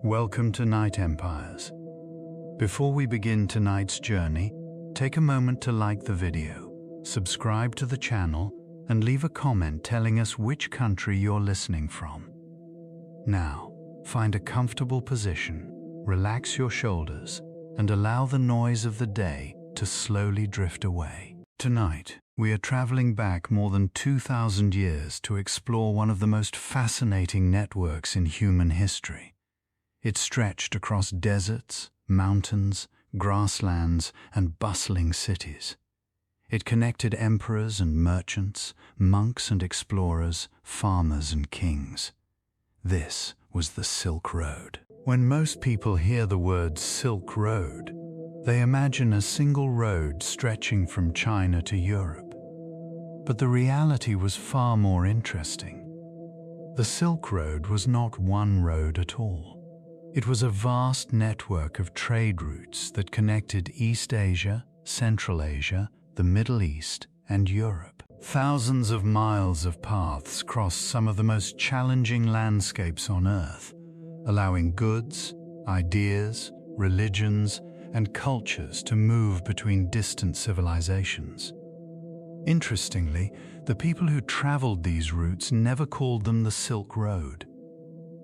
Welcome to Night Empires. Before we begin tonight's journey, take a moment to like the video, subscribe to the channel, and leave a comment telling us which country you're listening from. Now, find a comfortable position, relax your shoulders, and allow the noise of the day to slowly drift away. Tonight, we are traveling back more than 2,000 years to explore one of the most fascinating networks in human history. It stretched across deserts, mountains, grasslands, and bustling cities. It connected emperors and merchants, monks and explorers, farmers and kings. This was the Silk Road. When most people hear the word Silk Road, they imagine a single road stretching from China to Europe. But the reality was far more interesting. The Silk Road was not one road at all. It was a vast network of trade routes that connected East Asia, Central Asia, the Middle East, and Europe. Thousands of miles of paths crossed some of the most challenging landscapes on Earth, allowing goods, ideas, religions, and cultures to move between distant civilizations. Interestingly, the people who traveled these routes never called them the Silk Road.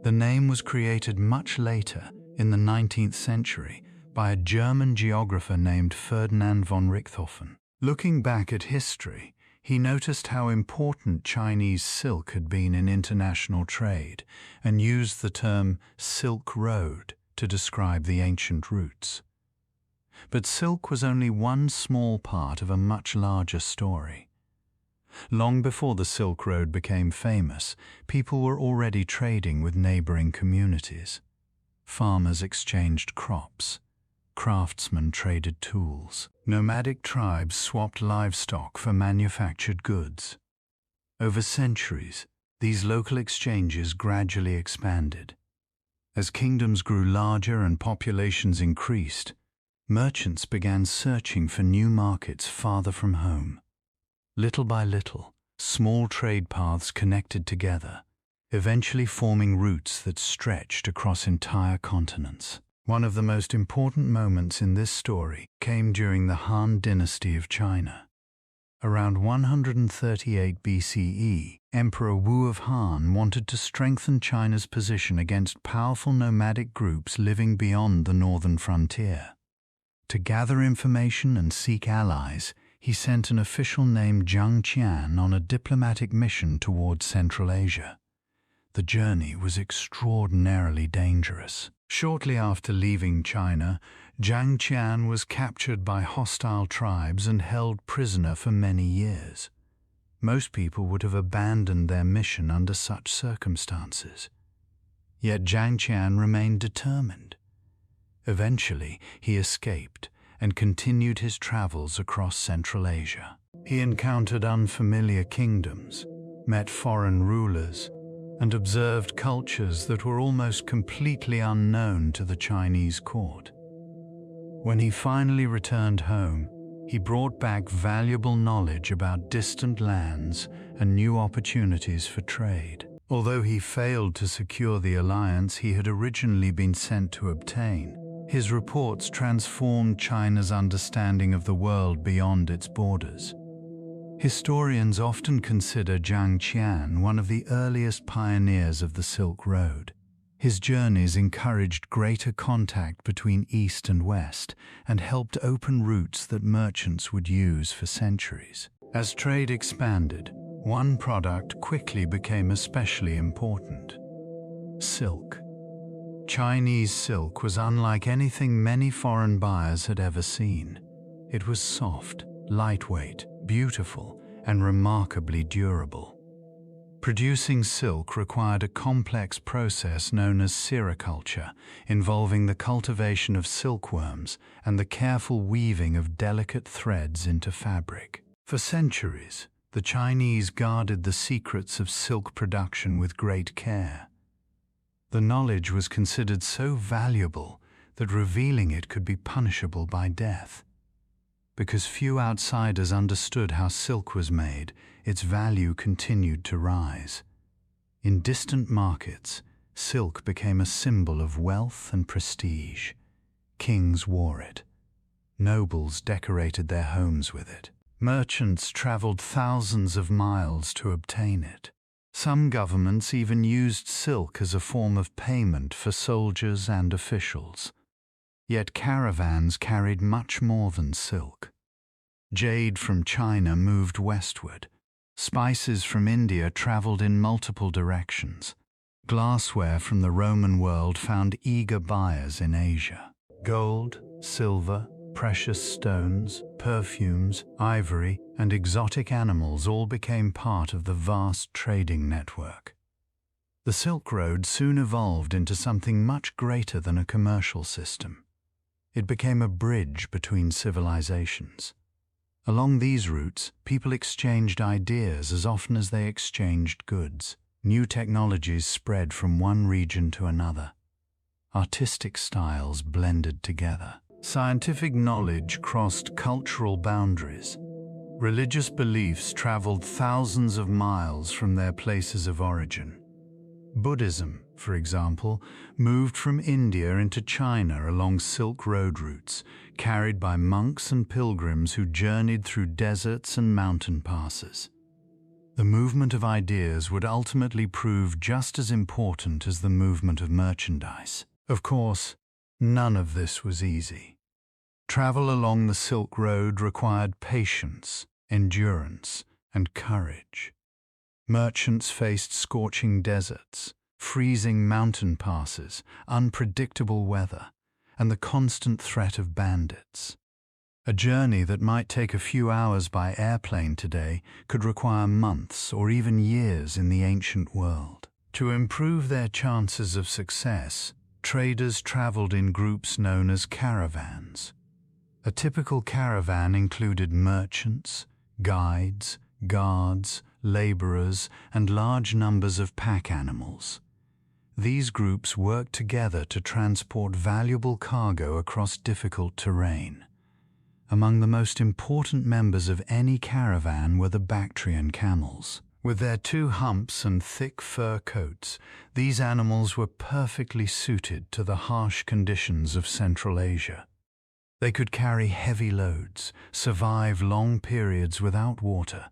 The name was created much later, in the 19th century, by a German geographer named Ferdinand von Richthofen. Looking back at history, he noticed how important Chinese silk had been in international trade and used the term Silk Road to describe the ancient routes. But silk was only one small part of a much larger story. Long before the Silk Road became famous, people were already trading with neighboring communities. Farmers exchanged crops. Craftsmen traded tools. Nomadic tribes swapped livestock for manufactured goods. Over centuries, these local exchanges gradually expanded. As kingdoms grew larger and populations increased, merchants began searching for new markets farther from home. Little by little, small trade paths connected together, eventually forming routes that stretched across entire continents. One of the most important moments in this story came during the Han Dynasty of China. Around 138 BCE, Emperor Wu of Han wanted to strengthen China's position against powerful nomadic groups living beyond the northern frontier. To gather information and seek allies, he sent an official named Zhang Qian on a diplomatic mission toward Central Asia. The journey was extraordinarily dangerous. Shortly after leaving China, Zhang Qian was captured by hostile tribes and held prisoner for many years. Most people would have abandoned their mission under such circumstances. Yet Zhang Qian remained determined. Eventually, he escaped and continued his travels across Central Asia. He encountered unfamiliar kingdoms, met foreign rulers, and observed cultures that were almost completely unknown to the Chinese court. When he finally returned home, he brought back valuable knowledge about distant lands and new opportunities for trade. Although he failed to secure the alliance he had originally been sent to obtain, his reports transformed China's understanding of the world beyond its borders. Historians often consider Zhang Qian one of the earliest pioneers of the Silk Road. His journeys encouraged greater contact between East and West and helped open routes that merchants would use for centuries. As trade expanded, one product quickly became especially important: silk. Chinese silk was unlike anything many foreign buyers had ever seen. It was soft, lightweight, beautiful, and remarkably durable. Producing silk required a complex process known as sericulture, involving the cultivation of silkworms and the careful weaving of delicate threads into fabric. For centuries, the Chinese guarded the secrets of silk production with great care. The knowledge was considered so valuable that revealing it could be punishable by death. Because few outsiders understood how silk was made, its value continued to rise. In distant markets, silk became a symbol of wealth and prestige. Kings wore it. Nobles decorated their homes with it. Merchants traveled thousands of miles to obtain it. Some governments even used silk as a form of payment for soldiers and officials. Yet caravans carried much more than silk. Jade from China moved westward. Spices from India traveled in multiple directions. Glassware from the Roman world found eager buyers in Asia. Gold, silver, precious stones, perfumes, ivory, and exotic animals all became part of the vast trading network. The Silk Road soon evolved into something much greater than a commercial system. It became a bridge between civilizations. Along these routes, people exchanged ideas as often as they exchanged goods. New technologies spread from one region to another. Artistic styles blended together. Scientific knowledge crossed cultural boundaries. Religious beliefs traveled thousands of miles from their places of origin. Buddhism, for example, moved from India into China along Silk Road routes, carried by monks and pilgrims who journeyed through deserts and mountain passes. The movement of ideas would ultimately prove just as important as the movement of merchandise. Of course, none of this was easy. Travel along the Silk Road required patience, endurance, and courage. Merchants faced scorching deserts, freezing mountain passes, unpredictable weather, and the constant threat of bandits. A journey that might take a few hours by airplane today could require months or even years in the ancient world. To improve their chances of success, traders traveled in groups known as caravans. A typical caravan included merchants, guides, guards, laborers, and large numbers of pack animals. These groups worked together to transport valuable cargo across difficult terrain. Among the most important members of any caravan were the Bactrian camels. With their 2 humps and thick fur coats, these animals were perfectly suited to the harsh conditions of Central Asia. They could carry heavy loads, survive long periods without water,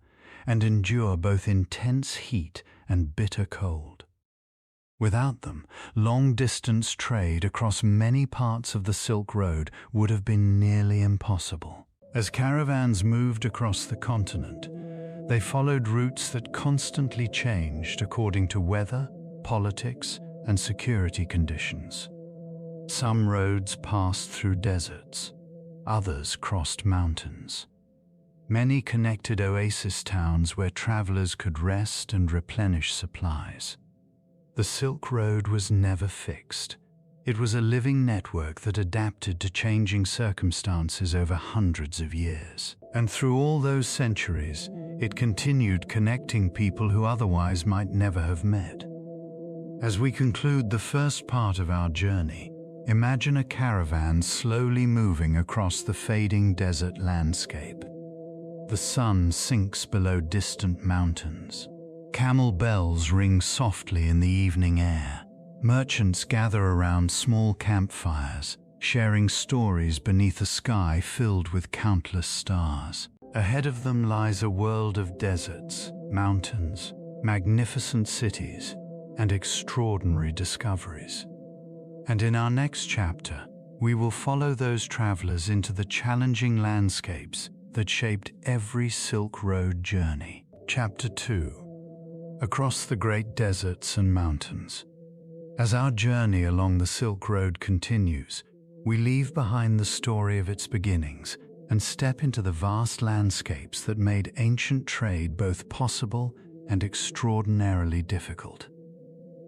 and endure both intense heat and bitter cold. Without them, long-distance trade across many parts of the Silk Road would have been nearly impossible. As caravans moved across the continent, they followed routes that constantly changed according to weather, politics, and security conditions. Some roads passed through deserts, others crossed mountains. Many connected oasis towns where travelers could rest and replenish supplies. The Silk Road was never fixed. It was a living network that adapted to changing circumstances over hundreds of years. And through all those centuries, it continued connecting people who otherwise might never have met. As we conclude the first part of our journey, imagine a caravan slowly moving across the fading desert landscape. The sun sinks below distant mountains. Camel bells ring softly in the evening air. Merchants gather around small campfires, sharing stories beneath a sky filled with countless stars. Ahead of them lies a world of deserts, mountains, magnificent cities, and extraordinary discoveries. And in our next chapter, we will follow those travelers into the challenging landscapes that shaped every Silk Road journey. Chapter 2. Across the great deserts and mountains. As our journey along the Silk Road continues, we leave behind the story of its beginnings and step into the vast landscapes that made ancient trade both possible and extraordinarily difficult.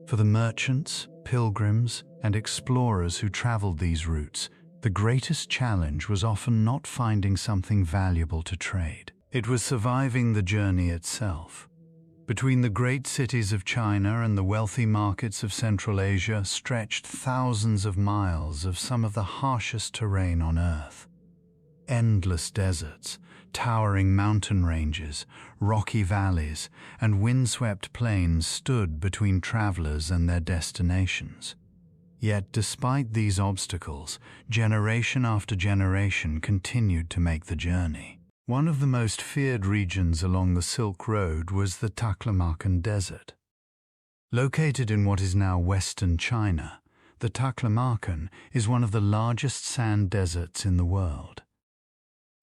For the merchants, pilgrims, and explorers who traveled these routes, the greatest challenge was often not finding something valuable to trade. It was surviving the journey itself. Between the great cities of China and the wealthy markets of Central Asia stretched thousands of miles of some of the harshest terrain on Earth. Endless deserts, towering mountain ranges, rocky valleys, and windswept plains stood between travelers and their destinations. Yet despite these obstacles, generation after generation continued to make the journey. One of the most feared regions along the Silk Road was the Taklamakan Desert. Located in what is now western China, the Taklamakan is one of the largest sand deserts in the world.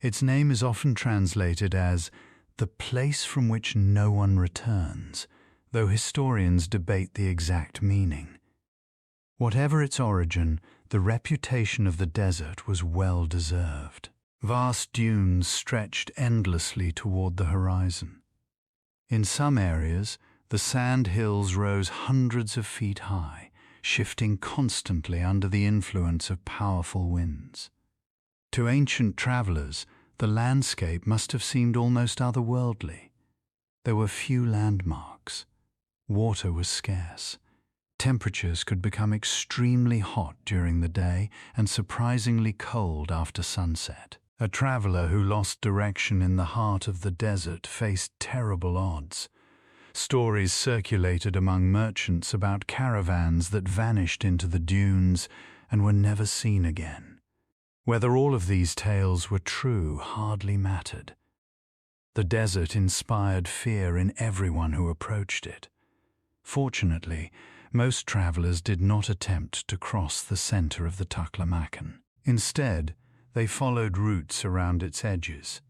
Its name is often translated as the place from which no one returns, though historians debate the exact meaning. Whatever its origin, the reputation of the desert was well deserved. Vast dunes stretched endlessly toward the horizon. In some areas, the sand hills rose hundreds of feet high, shifting constantly under the influence of powerful winds. To ancient travelers, the landscape must have seemed almost otherworldly. There were few landmarks. Water was scarce. Temperatures could become extremely hot during the day and surprisingly cold after sunset. A traveler who lost direction in the heart of the desert faced terrible odds. Stories circulated among merchants about caravans that vanished into the dunes and were never seen again. Whether all of these tales were true hardly mattered. The desert inspired fear in everyone who approached it. Fortunately, most travelers did not attempt to cross the center of the Taklamakan. Instead, they followed routes around its edges.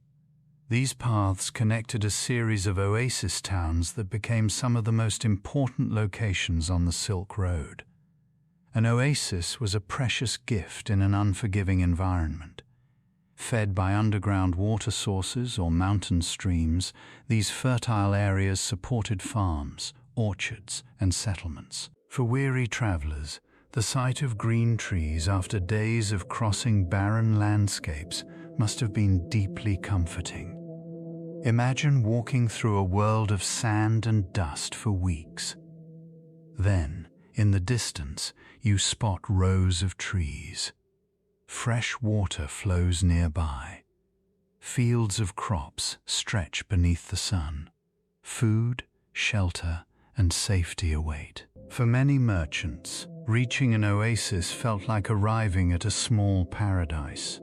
These paths connected a series of oasis towns that became some of the most important locations on the Silk Road. An oasis was a precious gift in an unforgiving environment. Fed by underground water sources or mountain streams, these fertile areas supported farms, orchards, and settlements. For weary travelers, the sight of green trees after days of crossing barren landscapes must have been deeply comforting. Imagine walking through a world of sand and dust for weeks. Then, in the distance, you spot rows of trees. Fresh water flows nearby. Fields of crops stretch beneath the sun. Food, shelter, and safety await. For many merchants, reaching an oasis felt like arriving at a small paradise.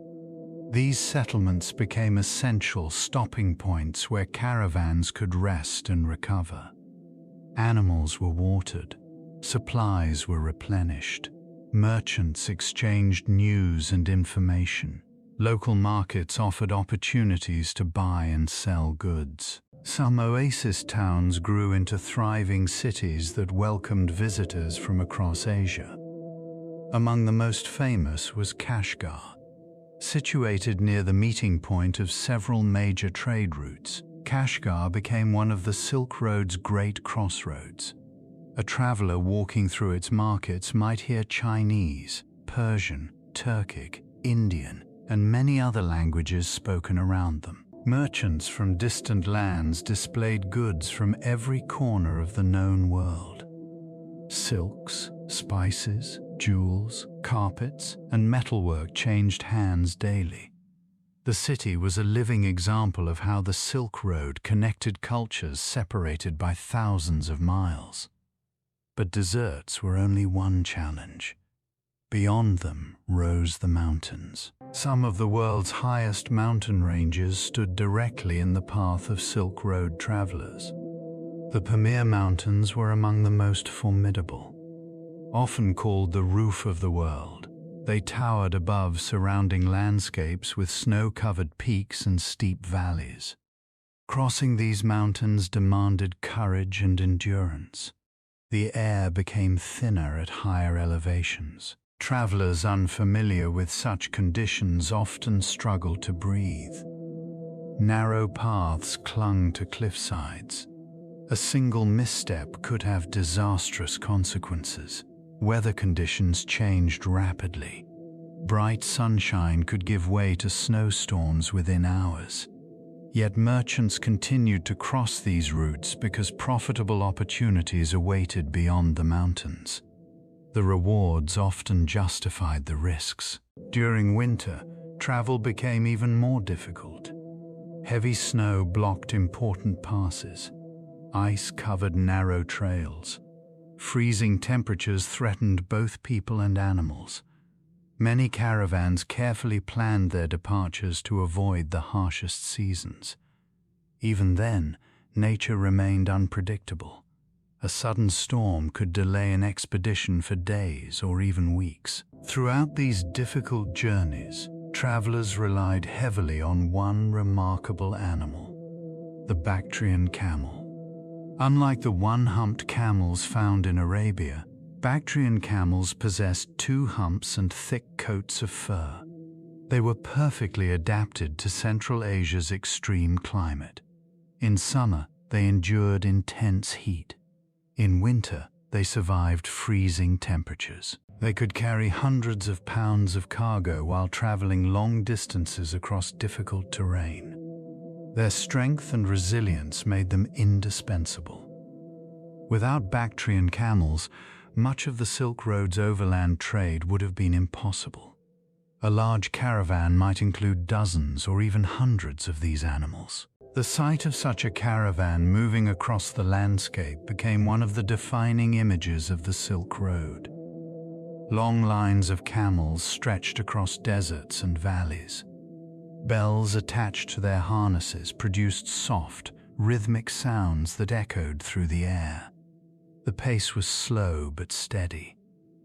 These settlements became essential stopping points where caravans could rest and recover. Animals were watered, supplies were replenished, merchants exchanged news and information. Local markets offered opportunities to buy and sell goods. Some oasis towns grew into thriving cities that welcomed visitors from across Asia. Among the most famous was Kashgar. Situated near the meeting point of several major trade routes, Kashgar became one of the Silk Road's great crossroads. A traveler walking through its markets might hear Chinese, Persian, Turkic, Indian, and many other languages spoken around them. Merchants from distant lands displayed goods from every corner of the known world. Silks, spices, jewels, carpets, and metalwork changed hands daily. The city was a living example of how the Silk Road connected cultures separated by thousands of miles. But deserts were only one challenge. Beyond them rose the mountains. Some of the world's highest mountain ranges stood directly in the path of Silk Road travelers. The Pamir Mountains were among the most formidable. Often called the roof of the world, they towered above surrounding landscapes with snow-covered peaks and steep valleys. Crossing these mountains demanded courage and endurance. The air became thinner at higher elevations. Travelers unfamiliar with such conditions often struggled to breathe. Narrow paths clung to cliffsides. A single misstep could have disastrous consequences. Weather conditions changed rapidly. Bright sunshine could give way to snowstorms within hours. Yet merchants continued to cross these routes because profitable opportunities awaited beyond the mountains. The rewards often justified the risks. During winter, travel became even more difficult. Heavy snow blocked important passes. Ice covered narrow trails. Freezing temperatures threatened both people and animals. Many caravans carefully planned their departures to avoid the harshest seasons. Even then, nature remained unpredictable. A sudden storm could delay an expedition for days or even weeks. Throughout these difficult journeys, travelers relied heavily on one remarkable animal, the Bactrian camel. Unlike the one-humped camels found in Arabia, Bactrian camels possessed two humps and thick coats of fur. They were perfectly adapted to Central Asia's extreme climate. In summer, they endured intense heat. In winter, they survived freezing temperatures. They could carry hundreds of pounds of cargo while traveling long distances across difficult terrain. Their strength and resilience made them indispensable. Without Bactrian camels, much of the Silk Road's overland trade would have been impossible. A large caravan might include dozens or even hundreds of these animals. The sight of such a caravan moving across the landscape became one of the defining images of the Silk Road. Long lines of camels stretched across deserts and valleys. Bells attached to their harnesses produced soft, rhythmic sounds that echoed through the air. The pace was slow but steady.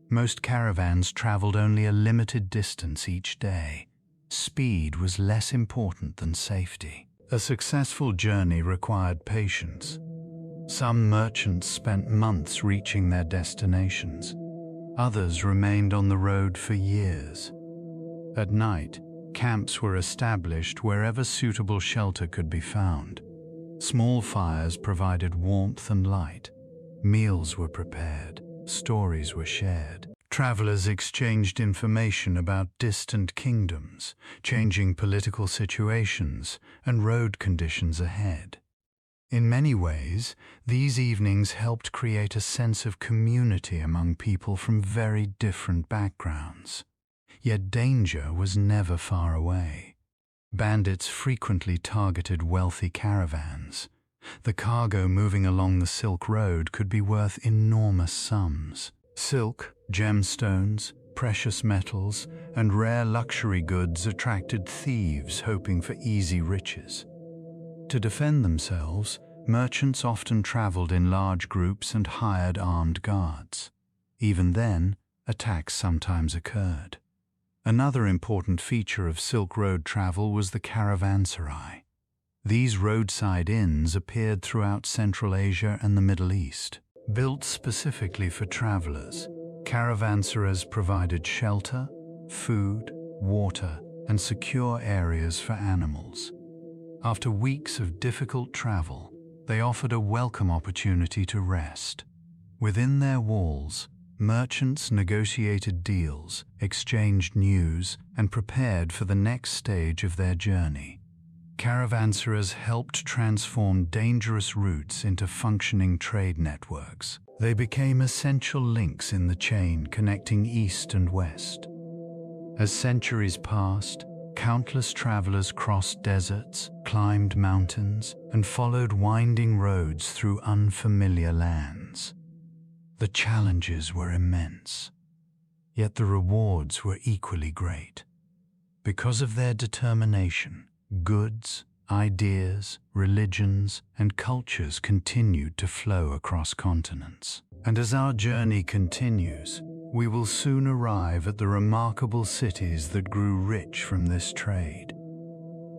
Most caravans traveled only a limited distance each day. Speed was less important than safety. A successful journey required patience. Some merchants spent months reaching their destinations. Others remained on the road for years. At night, camps were established wherever suitable shelter could be found. Small fires provided warmth and light. Meals were prepared, stories were shared. Travelers exchanged information about distant kingdoms, changing political situations, and road conditions ahead. In many ways, these evenings helped create a sense of community among people from very different backgrounds. Yet danger was never far away. Bandits frequently targeted wealthy caravans. The cargo moving along the Silk Road could be worth enormous sums. Silk, gemstones, precious metals, and rare luxury goods attracted thieves hoping for easy riches. To defend themselves, merchants often traveled in large groups and hired armed guards. Even then, attacks sometimes occurred. Another important feature of Silk Road travel was the caravanserai. These roadside inns appeared throughout Central Asia and the Middle East. Built specifically for travelers, caravanserais provided shelter, food, water, and secure areas for animals. After weeks of difficult travel, they offered a welcome opportunity to rest. Within their walls, merchants negotiated deals, exchanged news, and prepared for the next stage of their journey. Caravanserais helped transform dangerous routes into functioning trade networks. They became essential links in the chain connecting east and west. As centuries passed, countless travelers crossed deserts, climbed mountains, and followed winding roads through unfamiliar lands. The challenges were immense, yet the rewards were equally great. Because of their determination, goods, ideas, religions, and cultures continued to flow across continents. And as our journey continues, we will soon arrive at the remarkable cities that grew rich from this trade.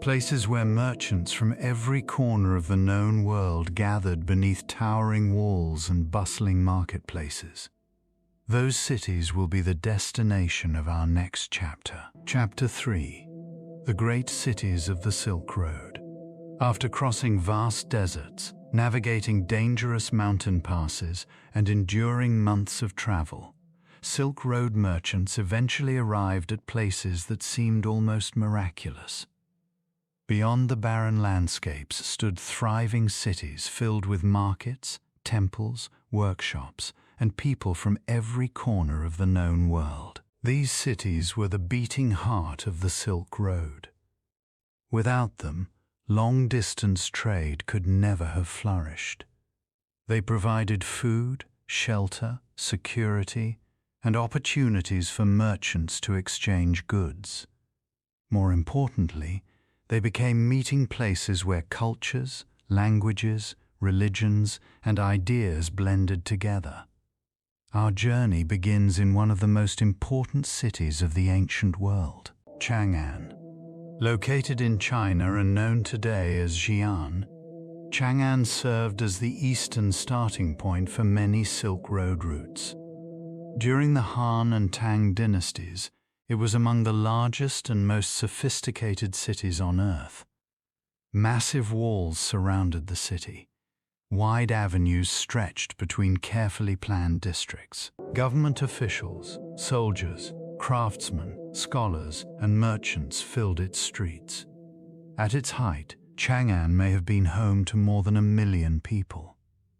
Places where merchants from every corner of the known world gathered beneath towering walls and bustling marketplaces. Those cities will be the destination of our next chapter. Chapter 3. The Great Cities of the Silk Road. After crossing vast deserts, navigating dangerous mountain passes, and enduring months of travel, Silk Road merchants eventually arrived at places that seemed almost miraculous. Beyond the barren landscapes stood thriving cities filled with markets, temples, workshops, and people from every corner of the known world. These cities were the beating heart of the Silk Road. Without them, long-distance trade could never have flourished. They provided food, shelter, security, and opportunities for merchants to exchange goods. More importantly, they became meeting places where cultures, languages, religions, and ideas blended together. Our journey begins in one of the most important cities of the ancient world, Chang'an. Located in China and known today as Xi'an, Chang'an served as the eastern starting point for many Silk Road routes. During the Han and Tang dynasties, it was among the largest and most sophisticated cities on Earth. Massive walls surrounded the city. Wide avenues stretched between carefully planned districts. Government officials, soldiers, craftsmen, scholars, and merchants filled its streets. At its height, Chang'an may have been home to more than 1 million people.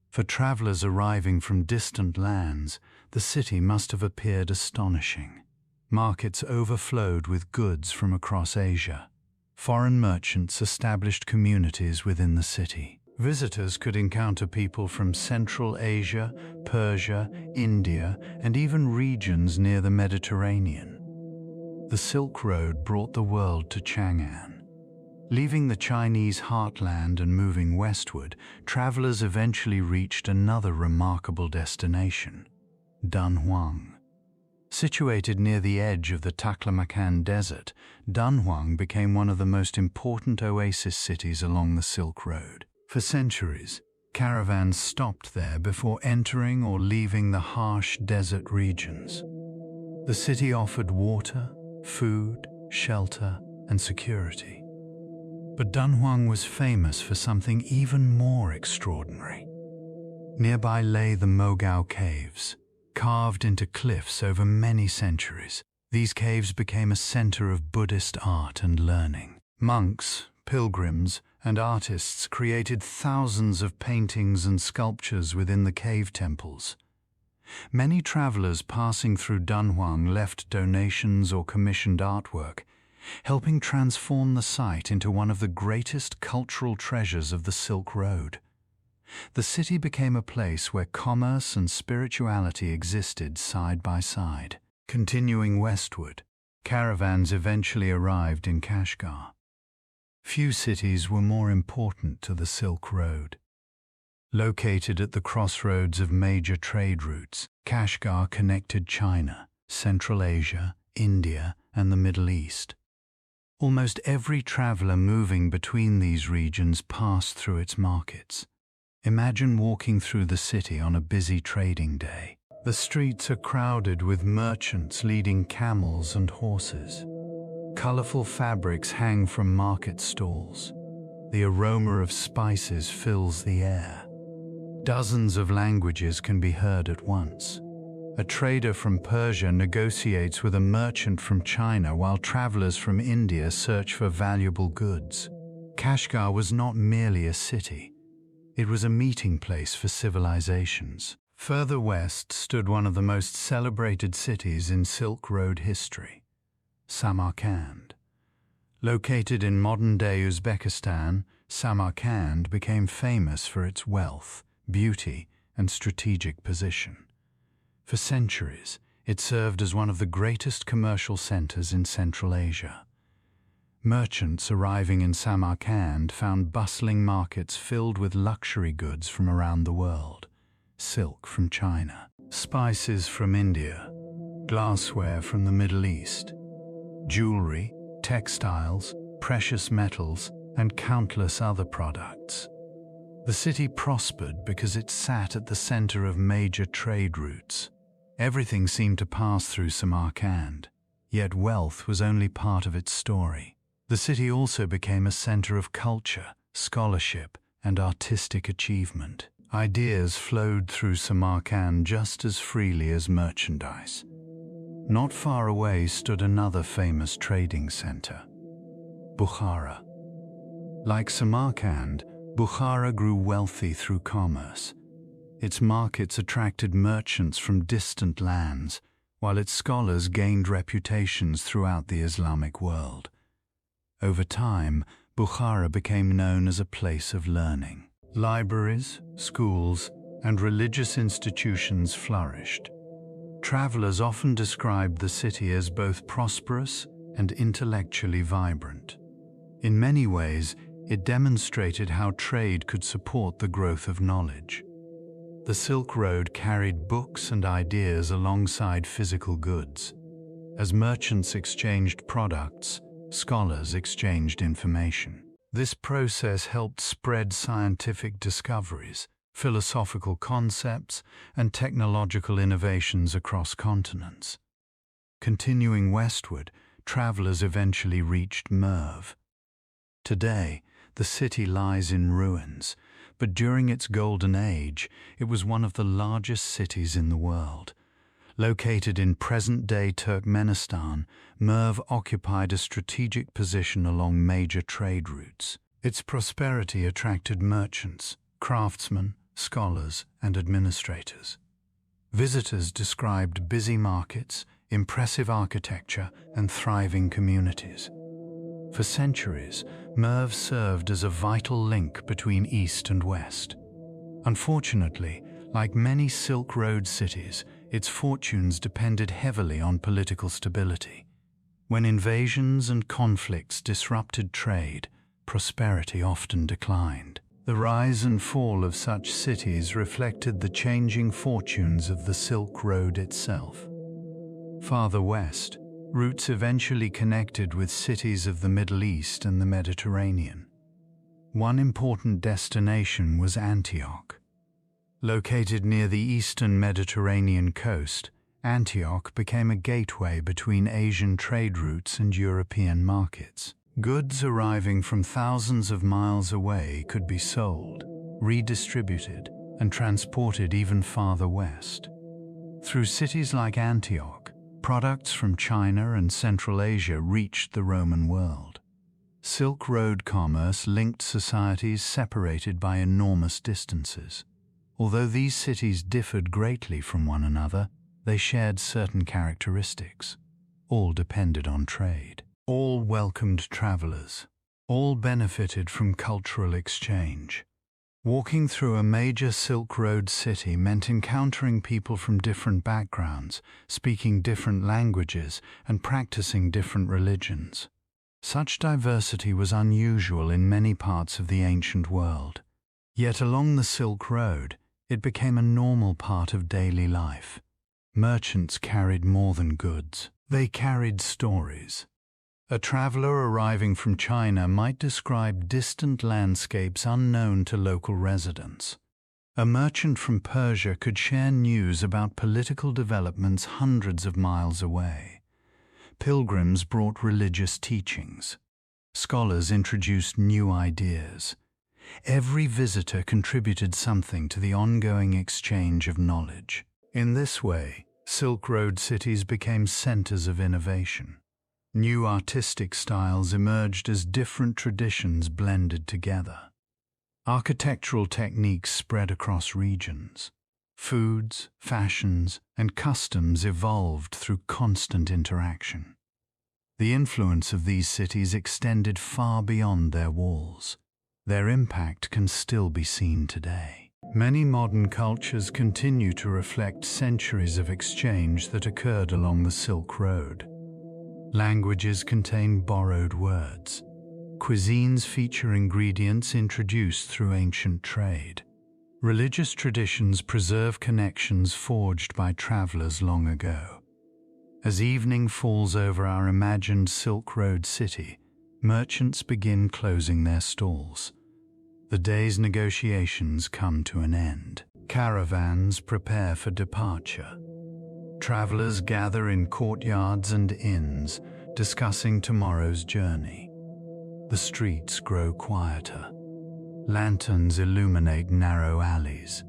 For travelers arriving from distant lands, the city must have appeared astonishing. Markets overflowed with goods from across Asia. Foreign merchants established communities within the city. Visitors could encounter people from Central Asia, Persia, India, and even regions near the Mediterranean. The Silk Road brought the world to Chang'an. Leaving the Chinese heartland and moving westward, travelers eventually reached another remarkable destination, Dunhuang. Situated near the edge of the Taklamakan Desert, Dunhuang became one of the most important oasis cities along the Silk Road. For centuries, caravans stopped there before entering or leaving the harsh desert regions. The city offered water, food, shelter, and security. But Dunhuang was famous for something even more extraordinary. Nearby lay the Mogao Caves. Carved into cliffs over many centuries, these caves became a center of Buddhist art and learning. Monks, pilgrims, and artists created thousands of paintings and sculptures within the cave temples. Many travelers passing through Dunhuang left donations or commissioned artwork, helping transform the site into one of the greatest cultural treasures of the Silk Road. The city became a place where commerce and spirituality existed side by side. Continuing westward, caravans eventually arrived in Kashgar. Few cities were more important to the Silk Road. Located at the crossroads of major trade routes, Kashgar connected China, Central Asia, India, and the Middle East. Almost every traveler moving between these regions passed through its markets. Imagine walking through the city on a busy trading day. The streets are crowded with merchants leading camels and horses. Colorful fabrics hang from market stalls. The aroma of spices fills the air. Dozens of languages can be heard at once. A trader from Persia negotiates with a merchant from China while travelers from India search for valuable goods. Kashgar was not merely a city. It was a meeting place for civilizations. Further west stood one of the most celebrated cities in Silk Road history, Samarkand. Located in modern-day Uzbekistan, Samarkand became famous for its wealth, beauty, and strategic position. For centuries, it served as one of the greatest commercial centers in Central Asia. Merchants arriving in Samarkand found bustling markets filled with luxury goods from around the world, silk from China, spices from India, glassware from the Middle East, jewelry, textiles, precious metals, and countless other products. The city prospered because it sat at the center of major trade routes. Everything seemed to pass through Samarkand, yet wealth was only part of its story. The city also became a center of culture, scholarship, and artistic achievement. Ideas flowed through Samarkand just as freely as merchandise. Not far away stood another famous trading center, Bukhara. Like Samarkand, Bukhara grew wealthy through commerce. Its markets attracted merchants from distant lands, while its scholars gained reputations throughout the Islamic world. Over time, Bukhara became known as a place of learning. Libraries, schools, and religious institutions flourished. Travelers often described the city as both prosperous and intellectually vibrant. In many ways, it demonstrated how trade could support the growth of knowledge. The Silk Road carried books and ideas alongside physical goods. As merchants exchanged products, scholars exchanged information. This process helped spread scientific discoveries, philosophical concepts, and technological innovations across continents. Continuing westward, travelers eventually reached Merv. Today, the city lies in ruins, but during its golden age, it was one of the largest cities in the world. Located in present-day Turkmenistan, Merv occupied a strategic position along major trade routes. Its prosperity attracted merchants, craftsmen, scholars, and administrators. Visitors described busy markets, impressive architecture, and thriving communities. For centuries, Merv served as a vital link between East and West. Unfortunately, like many Silk Road cities, its fortunes depended heavily on political stability. When invasions and conflicts disrupted trade, prosperity often declined. The rise and fall of such cities reflected the changing fortunes of the Silk Road itself. Farther west, routes eventually connected with cities of the Middle East and the Mediterranean. One important destination was Antioch. Located near the eastern Mediterranean coast, Antioch became a gateway between Asian trade routes and European markets. Goods arriving from thousands of miles away could be sold, redistributed, and transported even farther west. Through cities like Antioch, products from China and Central Asia reached the Roman world. Silk Road commerce linked societies separated by enormous distances. Although these cities differed greatly from one another, they shared certain characteristics. All depended on trade. All welcomed travelers. All benefited from cultural exchange. Walking through a major Silk Road city meant encountering people from different backgrounds, speaking different languages, and practicing different religions. Such diversity was unusual in many parts of the ancient world. Yet along the Silk Road, it became a normal part of daily life. Merchants carried more than goods. They carried stories. A traveler arriving from China might describe distant landscapes unknown to local residents. A merchant from Persia could share news about political developments hundreds of miles away. Pilgrims brought religious teachings. Scholars introduced new ideas. Every visitor contributed something to the ongoing exchange of knowledge. In this way, Silk Road cities became centers of innovation. New artistic styles emerged as different traditions blended together. Architectural techniques spread across regions. Foods, fashions, and customs evolved through constant interaction. The influence of these cities extended far beyond their walls. Their impact can still be seen today. Many modern cultures continue to reflect centuries of exchange that occurred along the Silk Road. Languages contain borrowed words. Cuisines feature ingredients introduced through ancient trade. Religious traditions preserve connections forged by travelers long ago. As evening falls over our imagined Silk Road city, merchants begin closing their stalls. The day's negotiations come to an end. Caravans prepare for departure. Travelers gather in courtyards and inns, discussing tomorrow's journey. The streets grow quieter. Lanterns illuminate narrow alleys.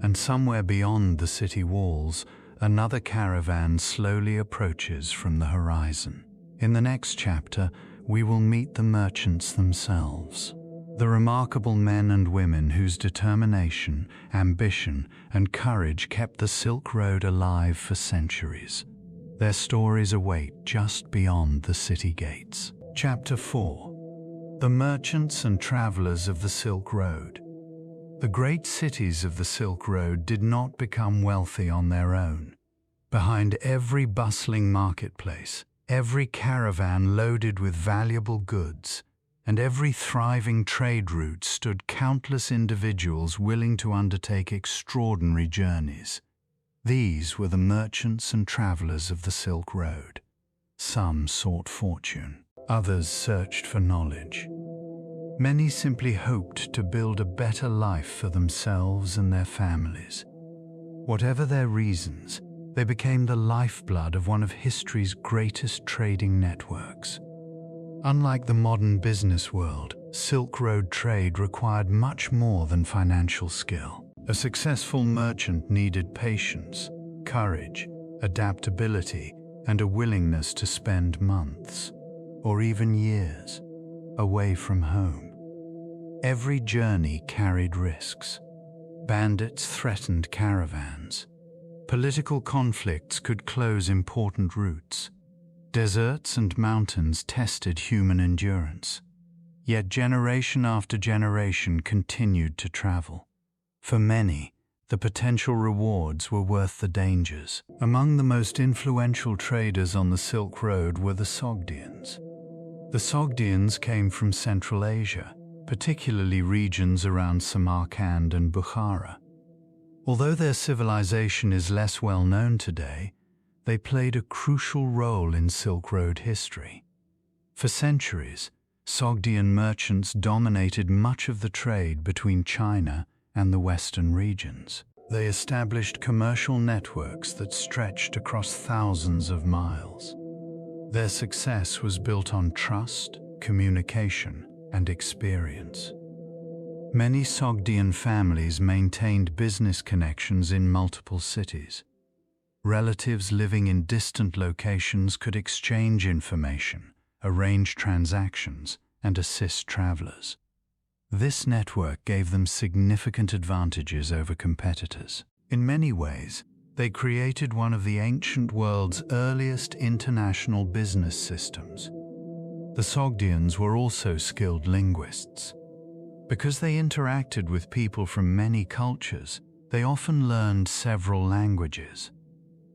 And somewhere beyond the city walls, another caravan slowly approaches from the horizon. In the next chapter, we will meet the merchants themselves. The remarkable men and women whose determination, ambition, and courage kept the Silk Road alive for centuries. Their stories await just beyond the city gates. Chapter 4: The Merchants and Travelers of the Silk Road. The great cities of the Silk Road did not become wealthy on their own. Behind every bustling marketplace, every caravan loaded with valuable goods, and every thriving trade route stood countless individuals willing to undertake extraordinary journeys. These were the merchants and travelers of the Silk Road. Some sought fortune, others searched for knowledge. Many simply hoped to build a better life for themselves and their families. Whatever their reasons, they became the lifeblood of one of history's greatest trading networks. Unlike the modern business world, Silk Road trade required much more than financial skill. A successful merchant needed patience, courage, adaptability, and a willingness to spend months, or even years, away from home. Every journey carried risks. Bandits threatened caravans. Political conflicts could close important routes. Deserts and mountains tested human endurance. Yet generation after generation continued to travel. For many, the potential rewards were worth the dangers. Among the most influential traders on the Silk Road were the Sogdians. The Sogdians came from Central Asia, particularly regions around Samarkand and Bukhara. Although their civilization is less well known today, they played a crucial role in Silk Road history. For centuries, Sogdian merchants dominated much of the trade between China and the western regions. They established commercial networks that stretched across thousands of miles. Their success was built on trust, communication, and experience. Many Sogdian families maintained business connections in multiple cities. Relatives living in distant locations could exchange information, arrange transactions, and assist travelers. This network gave them significant advantages over competitors. In many ways, they created one of the ancient world's earliest international business systems. The Sogdians were also skilled linguists. Because they interacted with people from many cultures, they often learned several languages.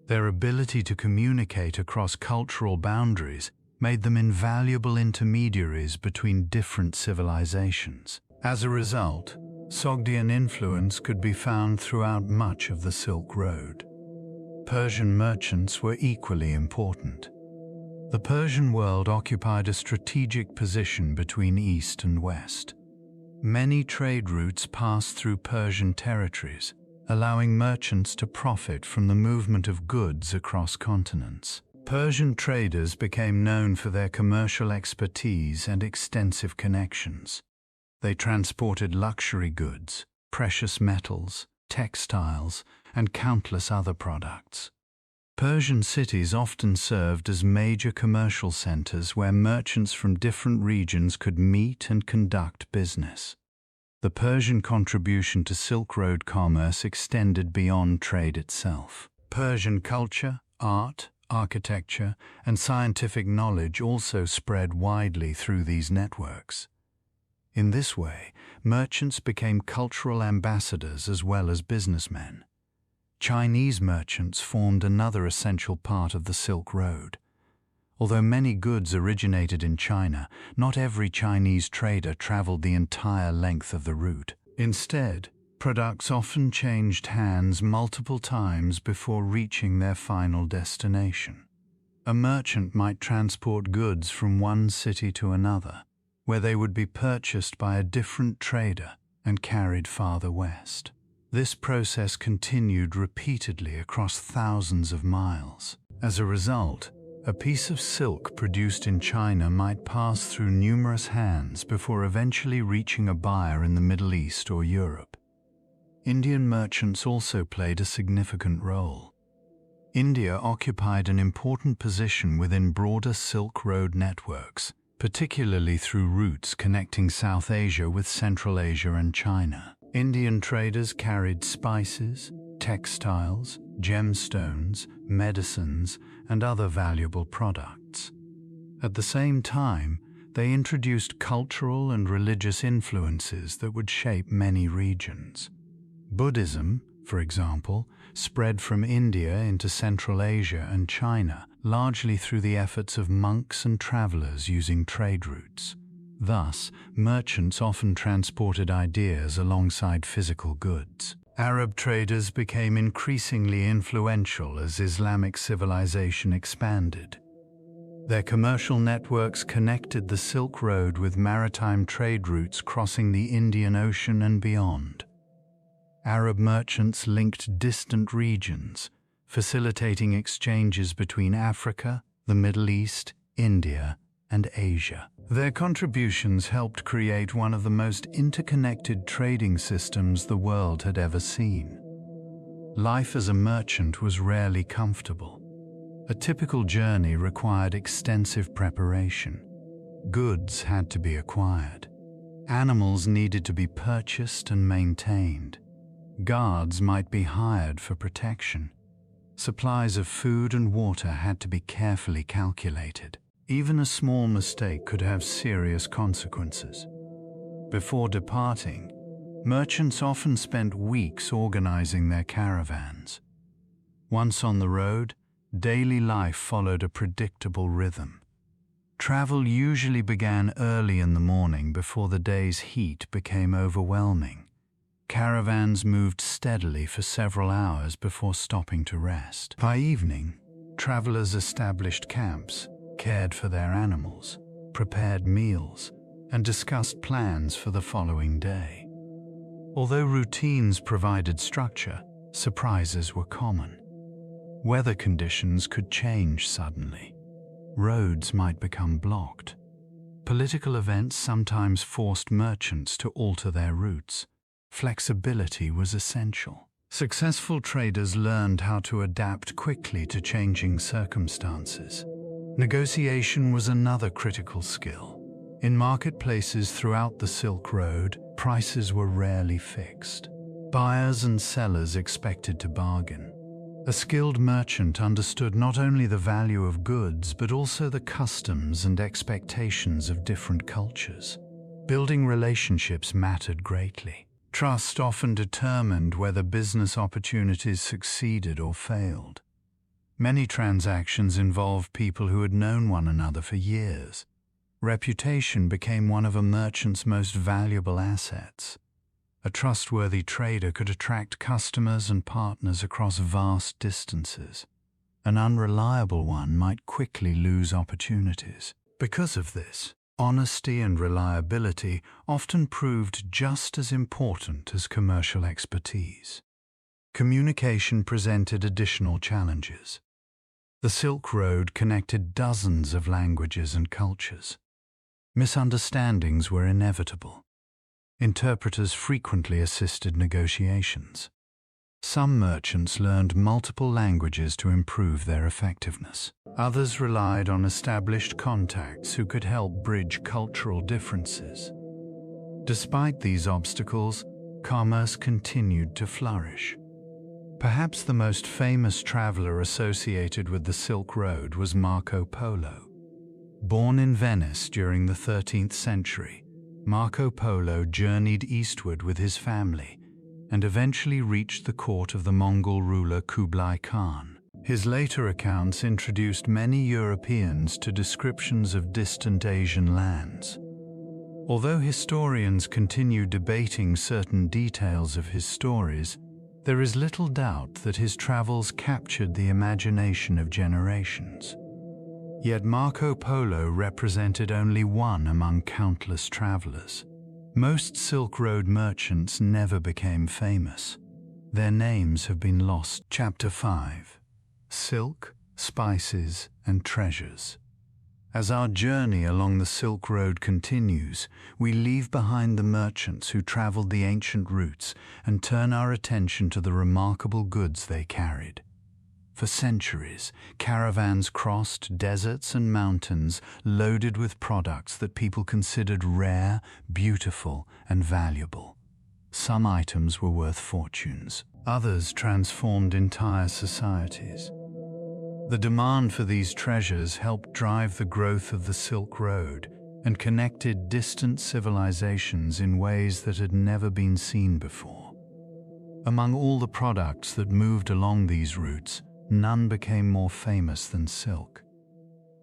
Their ability to communicate across cultural boundaries made them invaluable intermediaries between different civilizations. As a result, Sogdian influence could be found throughout much of the Silk Road. Persian merchants were equally important. The Persian world occupied a strategic position between East and West. Many trade routes passed through Persian territories, allowing merchants to profit from the movement of goods across continents. Persian traders became known for their commercial expertise and extensive connections. They transported luxury goods, precious metals, textiles, and countless other products. Persian cities often served as major commercial centers where merchants from different regions could meet and conduct business. The Persian contribution to Silk Road commerce extended beyond trade itself. Persian culture, art, architecture, and scientific knowledge also spread widely through these networks. In this way, merchants became cultural ambassadors as well as businessmen. Chinese merchants formed another essential part of the Silk Road. Although many goods originated in China, not every Chinese trader traveled the entire length of the route. Instead, products often changed hands multiple times before reaching their final destination. A merchant might transport goods from one city to another, where they would be purchased by a different trader and carried farther west. This process continued repeatedly across thousands of miles. As a result, a piece of silk produced in China might pass through numerous hands before eventually reaching a buyer in the Middle East or Europe. Indian merchants also played a significant role. India occupied an important position within broader Silk Road networks, particularly through routes connecting South Asia with Central Asia and China. Indian traders carried spices, textiles, gemstones, medicines, and other valuable products. At the same time, they introduced cultural and religious influences that would shape many regions. Buddhism, for example, spread from India into Central Asia and China, largely through the efforts of monks and travelers using trade routes. Thus, merchants often transported ideas alongside physical goods. Arab traders became increasingly influential as Islamic civilization expanded. Their commercial networks connected the Silk Road with maritime trade routes crossing the Indian Ocean and beyond. Arab merchants linked distant regions, facilitating exchanges between Africa, the Middle East, India, and Asia. Their contributions helped create one of the most interconnected trading systems the world had ever seen. Life as a merchant was rarely comfortable. A typical journey required extensive preparation. Goods had to be acquired. Animals needed to be purchased and maintained. Guards might be hired for protection. Supplies of food and water had to be carefully calculated. Even a small mistake could have serious consequences. Before departing, merchants often spent weeks organizing their caravans. Once on the road, daily life followed a predictable rhythm. Travel usually began early in the morning before the day's heat became overwhelming. Caravans moved steadily for several hours before stopping to rest. By evening, travelers established camps, cared for their animals, prepared meals, and discussed plans for the following day. Although routines provided structure, surprises were common. Weather conditions could change suddenly. Roads might become blocked. Political events sometimes forced merchants to alter their routes. Flexibility was essential. Successful traders learned how to adapt quickly to changing circumstances. Negotiation was another critical skill. In marketplaces throughout the Silk Road, prices were rarely fixed. Buyers and sellers expected to bargain. A skilled merchant understood not only the value of goods, but also the customs and expectations of different cultures. Building relationships mattered greatly. Trust often determined whether business opportunities succeeded or failed. Many transactions involved people who had known one another for years. Reputation became one of a merchant's most valuable assets. A trustworthy trader could attract customers and partners across vast distances. An unreliable one might quickly lose opportunities. Because of this, honesty and reliability often proved just as important as commercial expertise. Communication presented additional challenges. The Silk Road connected dozens of languages and cultures. Misunderstandings were inevitable. Interpreters frequently assisted negotiations. Some merchants learned multiple languages to improve their effectiveness. Others relied on established contacts who could help bridge cultural differences. Despite these obstacles, commerce continued to flourish. Perhaps the most famous traveler associated with the Silk Road was Marco Polo. Born in Venice during the 13th century, Marco Polo journeyed eastward with his family and eventually reached the court of the Mongol ruler Kublai Khan. His later accounts introduced many Europeans to descriptions of distant Asian lands. Although historians continue debating certain details of his stories, there is little doubt that his travels captured the imagination of generations. Yet Marco Polo represented only one among countless travelers. Most Silk Road merchants never became famous. Their names have been lost. Chapter 5. Silk, Spices, and Treasures. As our journey along the Silk Road continues, we leave behind the merchants who traveled the ancient routes and turn our attention to the remarkable goods they carried. For centuries, caravans crossed deserts and mountains loaded with products that people considered rare, beautiful, and valuable. Some items were worth fortunes. Others transformed entire societies. The demand for these treasures helped drive the growth of the Silk Road and connected distant civilizations in ways that had never been seen before. Among all the products that moved along these routes, none became more famous than silk.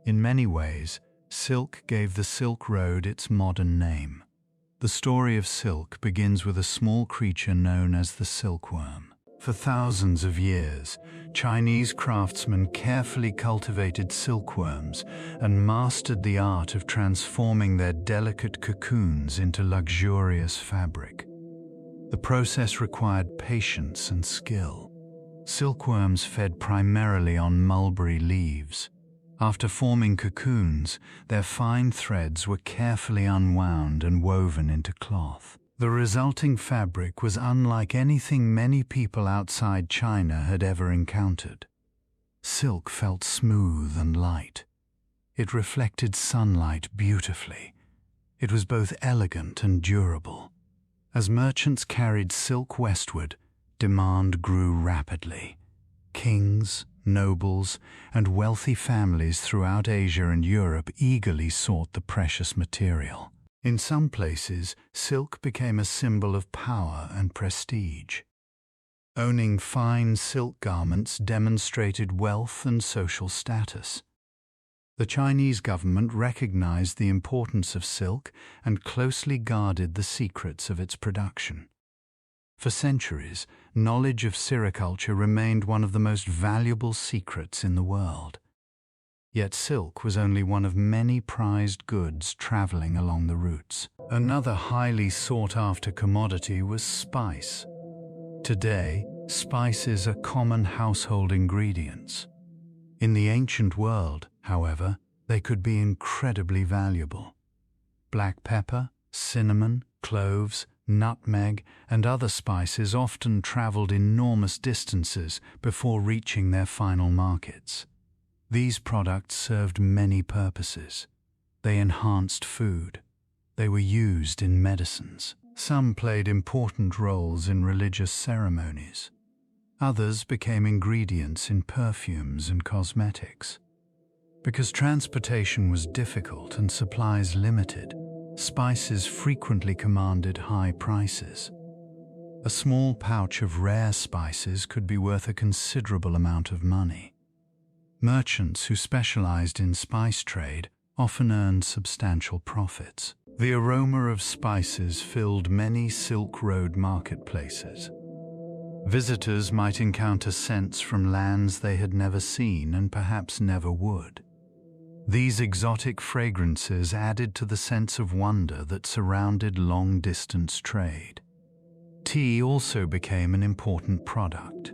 In many ways, silk gave the Silk Road its modern name. The story of silk begins with a small creature known as the silkworm. For thousands of years, Chinese craftsmen carefully cultivated silkworms and mastered the art of transforming their delicate cocoons into luxurious fabric. The process required patience and skill. Silkworms fed primarily on mulberry leaves. After forming cocoons, their fine threads were carefully unwound and woven into cloth. The resulting fabric was unlike anything many people outside China had ever encountered. Silk felt smooth and light. It reflected sunlight beautifully. It was both elegant and durable. As merchants carried silk westward, demand grew rapidly. Kings, nobles, and wealthy families throughout Asia and Europe eagerly sought the precious material. In some places, silk became a symbol of power and prestige. Owning fine silk garments demonstrated wealth and social status. The Chinese government recognized the importance of silk and closely guarded the secrets of its production. For centuries, knowledge of sericulture remained one of the most valuable secrets in the world. Yet silk was only one of many prized goods traveling along the routes. Another highly sought-after commodity was spice. Today, spices are common household ingredients. In the ancient world, however, they could be incredibly valuable. Black pepper, cinnamon, cloves, nutmeg, and other spices often traveled enormous distances before reaching their final markets. These products served many purposes. They enhanced food. They were used in medicines. Some played important roles in religious ceremonies. Others became ingredients in perfumes and cosmetics. Because transportation was difficult and supplies limited, spices frequently commanded high prices. A small pouch of rare spices could be worth a considerable amount of money. Merchants who specialized in spice trade often earned substantial profits. The aroma of spices filled many Silk Road marketplaces. Visitors might encounter scents from lands they had never seen and perhaps never would. These exotic fragrances added to the sense of wonder that surrounded long-distance trade. Tea also became an important product.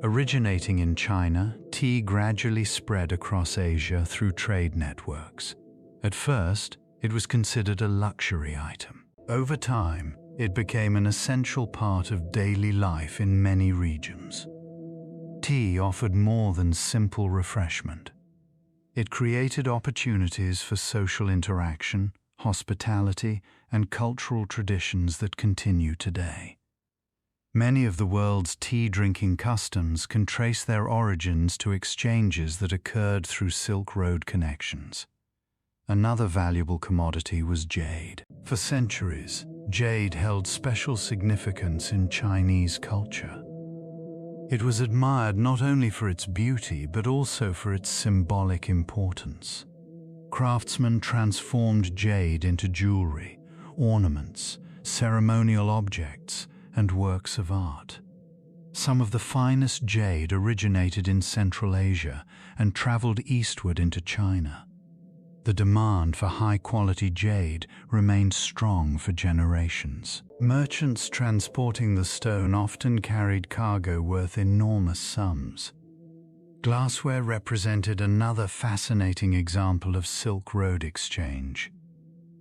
Originating in China, tea gradually spread across Asia through trade networks. At first, it was considered a luxury item. Over time, it became an essential part of daily life in many regions. Tea offered more than simple refreshment. It created opportunities for social interaction, hospitality, and cultural traditions that continue today. Many of the world's tea-drinking customs can trace their origins to exchanges that occurred through Silk Road connections. Another valuable commodity was jade. For centuries, jade held special significance in Chinese culture. It was admired not only for its beauty but also for its symbolic importance. Craftsmen transformed jade into jewelry, ornaments, ceremonial objects, and works of art. Some of the finest jade originated in Central Asia and traveled eastward into China. The demand for high-quality jade remained strong for generations. Merchants transporting the stone often carried cargo worth enormous sums. Glassware represented another fascinating example of Silk Road exchange.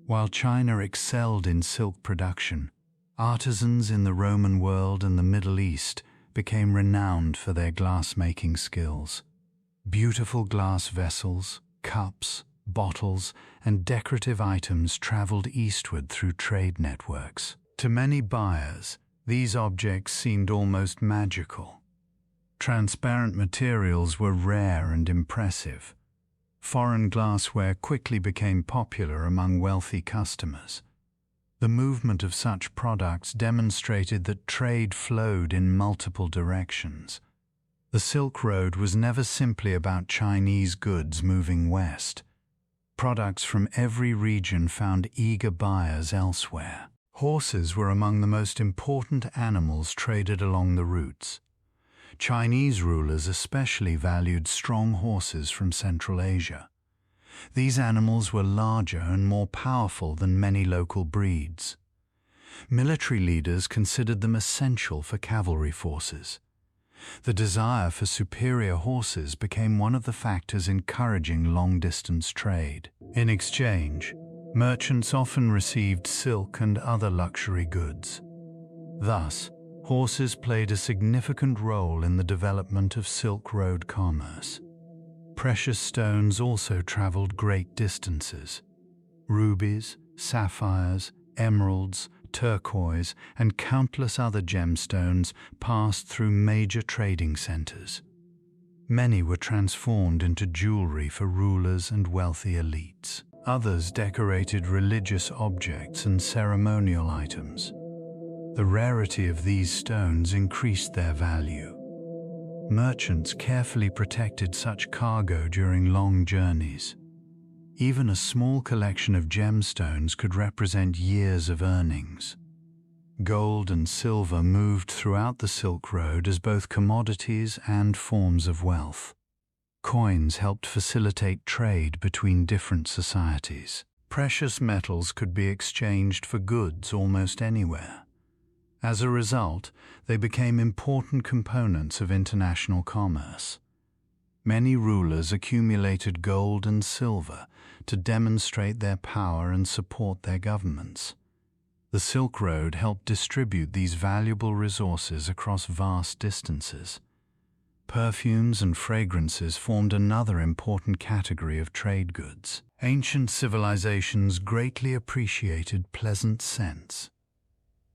While China excelled in silk production, artisans in the Roman world and the Middle East became renowned for their glass-making skills. Beautiful glass vessels, cups, bottles, and decorative items traveled eastward through trade networks. To many buyers, These objects seemed almost magical. Transparent materials were rare and impressive. Foreign glassware quickly became popular among wealthy customers. The movement of such products demonstrated that trade flowed in multiple directions. The Silk Road was never simply about Chinese goods moving west. Products from every region found eager buyers elsewhere. Horses were among the most important animals traded along the routes. Chinese rulers especially valued strong horses from Central Asia. These animals were larger and more powerful than many local breeds. Military leaders considered them essential for cavalry forces. The desire for superior horses became one of the factors encouraging long-distance trade. In exchange, merchants often received silk and other luxury goods. Thus, horses played a significant role in the development of Silk Road commerce. Precious stones also traveled great distances. Rubies, sapphires, emeralds, turquoise, and countless other gemstones passed through major trading centers. Many were transformed into jewelry for rulers and wealthy elites. Others decorated religious objects and ceremonial items. The rarity of these stones increased their value. Merchants carefully protected such cargo during long journeys. Even a small collection of gemstones could represent years of earnings. Gold and silver moved throughout the Silk Road as both commodities and forms of wealth. Coins helped facilitate trade between different societies. Precious metals could be exchanged for goods almost anywhere. As a result, they became important components of international commerce. Many rulers accumulated gold and silver to demonstrate their power and support their governments. The Silk Road helped distribute these valuable resources across vast distances. Perfumes and fragrances formed another important category of trade goods. Ancient civilizations greatly appreciated pleasant scents.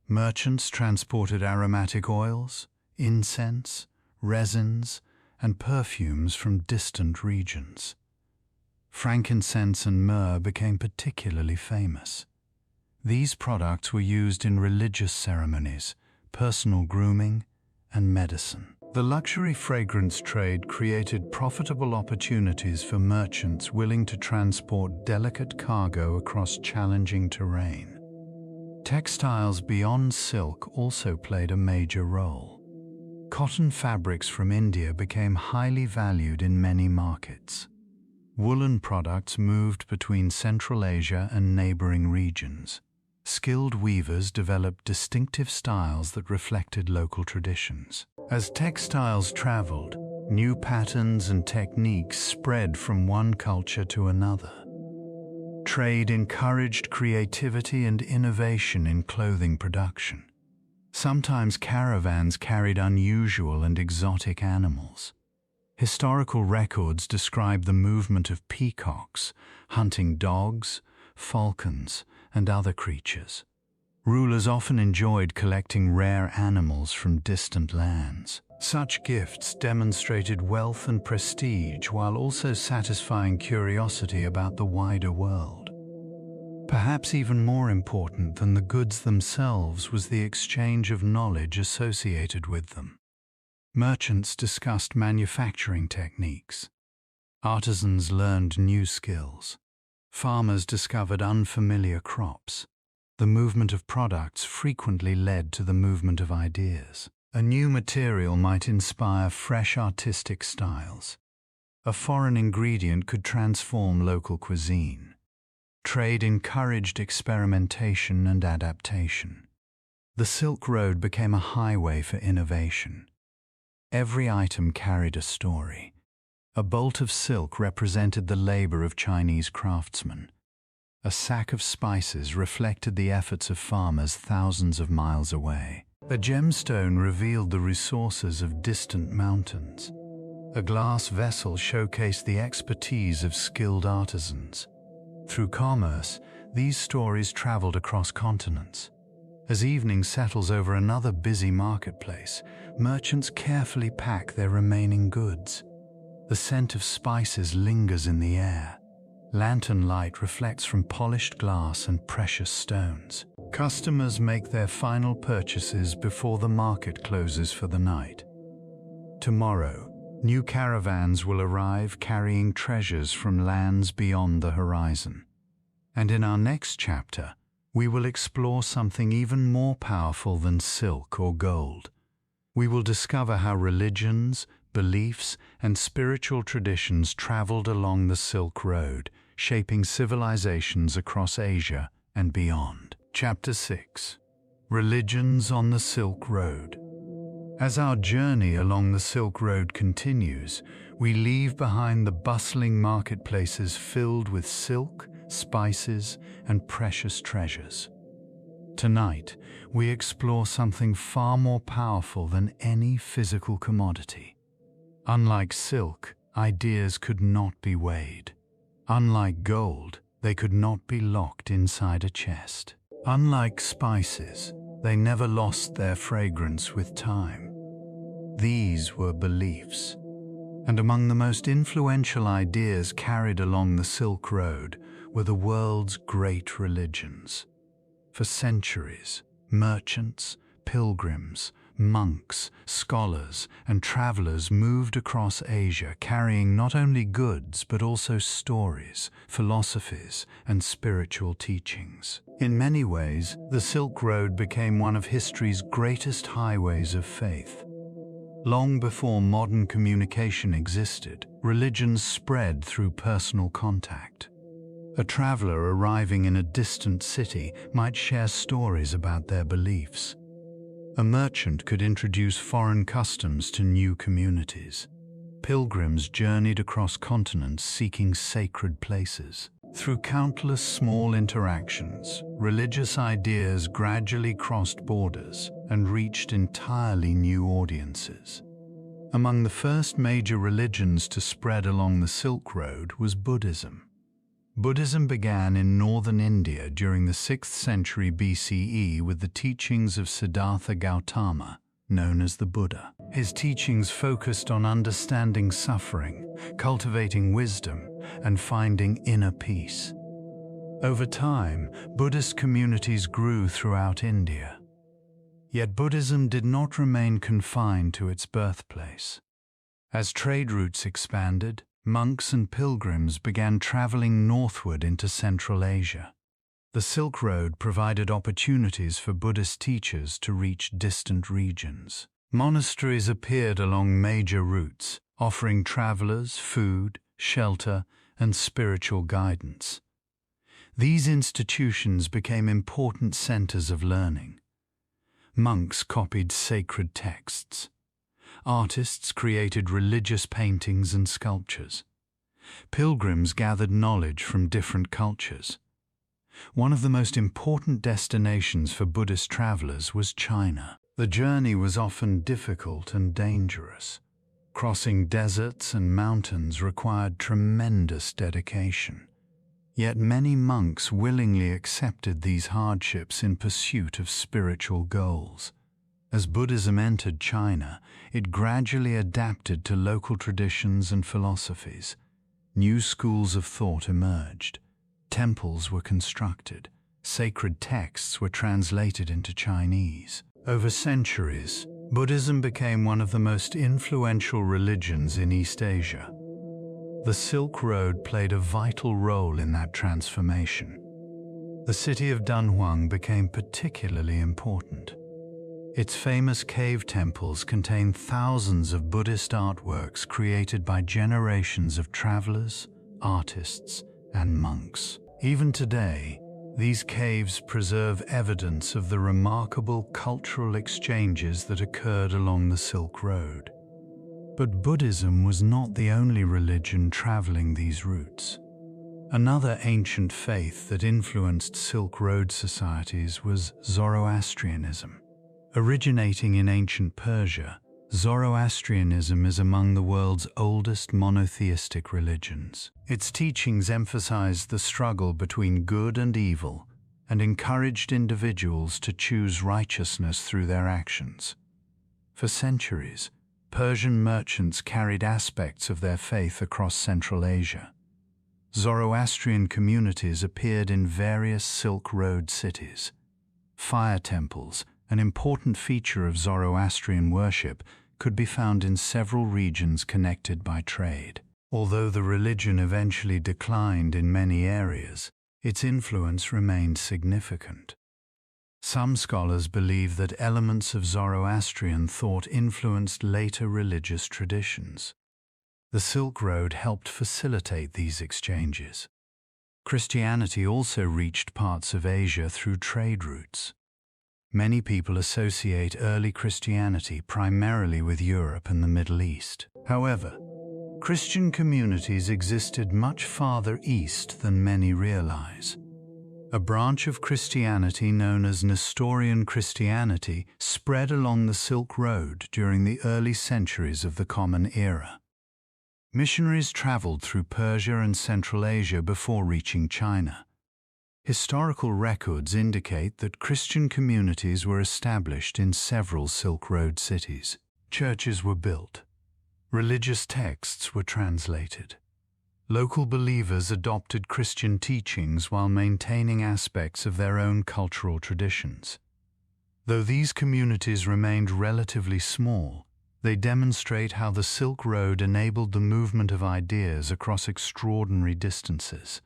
Merchants transported aromatic oils, incense, resins, and perfumes from distant regions. Frankincense and myrrh became particularly famous. These products were used in religious ceremonies, personal grooming, and medicine. The luxury fragrance trade created profitable opportunities for merchants willing to transport delicate cargo across challenging terrain. Textiles beyond silk also played a major role. Cotton fabrics from India became highly valued in many markets. Woolen products moved between Central Asia and neighboring regions. Skilled weavers developed distinctive styles that reflected local traditions. As textiles traveled, new patterns and techniques spread from one culture to another. Trade encouraged creativity and innovation in clothing production. Sometimes caravans carried unusual and exotic animals. Historical records describe the movement of peacocks, hunting dogs, falcons, and other creatures. Rulers often enjoyed collecting rare animals from distant lands. Such gifts demonstrated wealth and prestige while also satisfying curiosity about the wider world. Perhaps even more important than the goods themselves was the exchange of knowledge associated with them. Merchants discussed manufacturing techniques. Artisans learned new skills. Farmers discovered unfamiliar crops. The movement of products frequently led to the movement of ideas. A new material might inspire fresh artistic styles. A foreign ingredient could transform local cuisine. Trade encouraged experimentation and adaptation. The Silk Road became a highway for innovation. Every item carried a story. A bolt of silk represented the labor of Chinese craftsmen. A sack of spices reflected the efforts of farmers thousands of miles away. A gemstone revealed the resources of distant mountains. A glass vessel showcased the expertise of skilled artisans. Through commerce, these stories traveled across continents. As evening settles over another busy marketplace, merchants carefully pack their remaining goods. The scent of spices lingers in the air. Lantern light reflects from polished glass and precious stones. Customers make their final purchases before the market closes for the night. Tomorrow, new caravans will arrive carrying treasures from lands beyond the horizon. And in our next chapter, we will explore something even more powerful than silk or gold. We will discover how religions, beliefs, and spiritual traditions traveled along the Silk Road, shaping civilizations across Asia and beyond. Chapter 6. Religions on the Silk Road. As our journey along the Silk Road continues, we leave behind the bustling marketplaces filled with silk, spices, and precious treasures. Tonight, we explore something far more powerful than any physical commodity. Unlike silk, ideas could not be weighed. Unlike gold, they could not be locked inside a chest. Unlike spices, they never lost their fragrance with time. These were beliefs. And among the most influential ideas carried along the Silk Road were the world's great religions. For centuries, merchants, pilgrims, monks, scholars, and travelers moved across Asia carrying not only goods but also stories, philosophies, and spiritual teachings. In many ways, the Silk Road became one of history's greatest highways of faith. Long before modern communication existed, religions spread through personal contact. A traveler arriving in a distant city might share stories about their beliefs. A merchant could introduce foreign customs to new communities. Pilgrims journeyed across continents seeking sacred places. Through countless small interactions, religious ideas gradually crossed borders and reached entirely new audiences. Among the first major religions to spread along the Silk Road was Buddhism. Buddhism began in northern India during the 6th century BCE with the teachings of Siddhartha Gautama, known as the Buddha. His teachings focused on understanding suffering, cultivating wisdom, and finding inner peace. Over time, Buddhist communities grew throughout India. Yet Buddhism did not remain confined to its birthplace. As trade routes expanded, monks and pilgrims began traveling northward into Central Asia. The Silk Road provided opportunities for Buddhist teachers to reach distant regions. Monasteries appeared along major routes, offering travelers food, shelter, and spiritual guidance. These institutions became important centers of learning. Monks copied sacred texts. Artists created religious paintings and sculptures. Pilgrims gathered knowledge from different cultures. One of the most important destinations for Buddhist travelers was China. The journey was often difficult and dangerous. Crossing deserts and mountains required tremendous dedication. Yet many monks willingly accepted these hardships in pursuit of spiritual goals. As Buddhism entered China, it gradually adapted to local traditions and philosophies. New schools of thought emerged. Temples were constructed. Sacred texts were translated into Chinese. Over centuries, Buddhism became one of the most influential religions in East Asia. The Silk Road played a vital role in that transformation. The city of Dunhuang became particularly important. Its famous cave temples contain thousands of Buddhist artworks created by generations of travelers, artists, and monks. Even today, these caves preserve evidence of the remarkable cultural exchanges that occurred along the Silk Road. But Buddhism was not the only religion traveling these routes. Another ancient faith that influenced Silk Road societies was Zoroastrianism. Originating in ancient Persia, Zoroastrianism is among the world's oldest monotheistic religions. Its teachings emphasized the struggle between good and evil and encouraged individuals to choose righteousness through their actions. For centuries, Persian merchants carried aspects of their faith across Central Asia. Zoroastrian communities appeared in various Silk Road cities. Fire temples, an important feature of Zoroastrian worship, could be found in several regions connected by trade. Although the religion eventually declined in many areas, its influence remained significant. Some scholars believe that elements of Zoroastrian thought influenced later religious traditions. The Silk Road helped facilitate these exchanges. Christianity also reached parts of Asia through trade routes. Many people associate early Christianity primarily with Europe and the Middle East. However, Christian communities existed much farther east than many realize. A branch of Christianity known as Nestorian Christianity spread along the Silk Road during the early centuries of the Common Era. Missionaries traveled through Persia and Central Asia before reaching China. Historical records indicate that Christian communities were established in several Silk Road cities. Churches were built. Religious texts were translated. Local believers adopted Christian teachings while maintaining aspects of their own cultural traditions. Though these communities remained relatively small, they demonstrate how the Silk Road enabled the movement of ideas across extraordinary distances.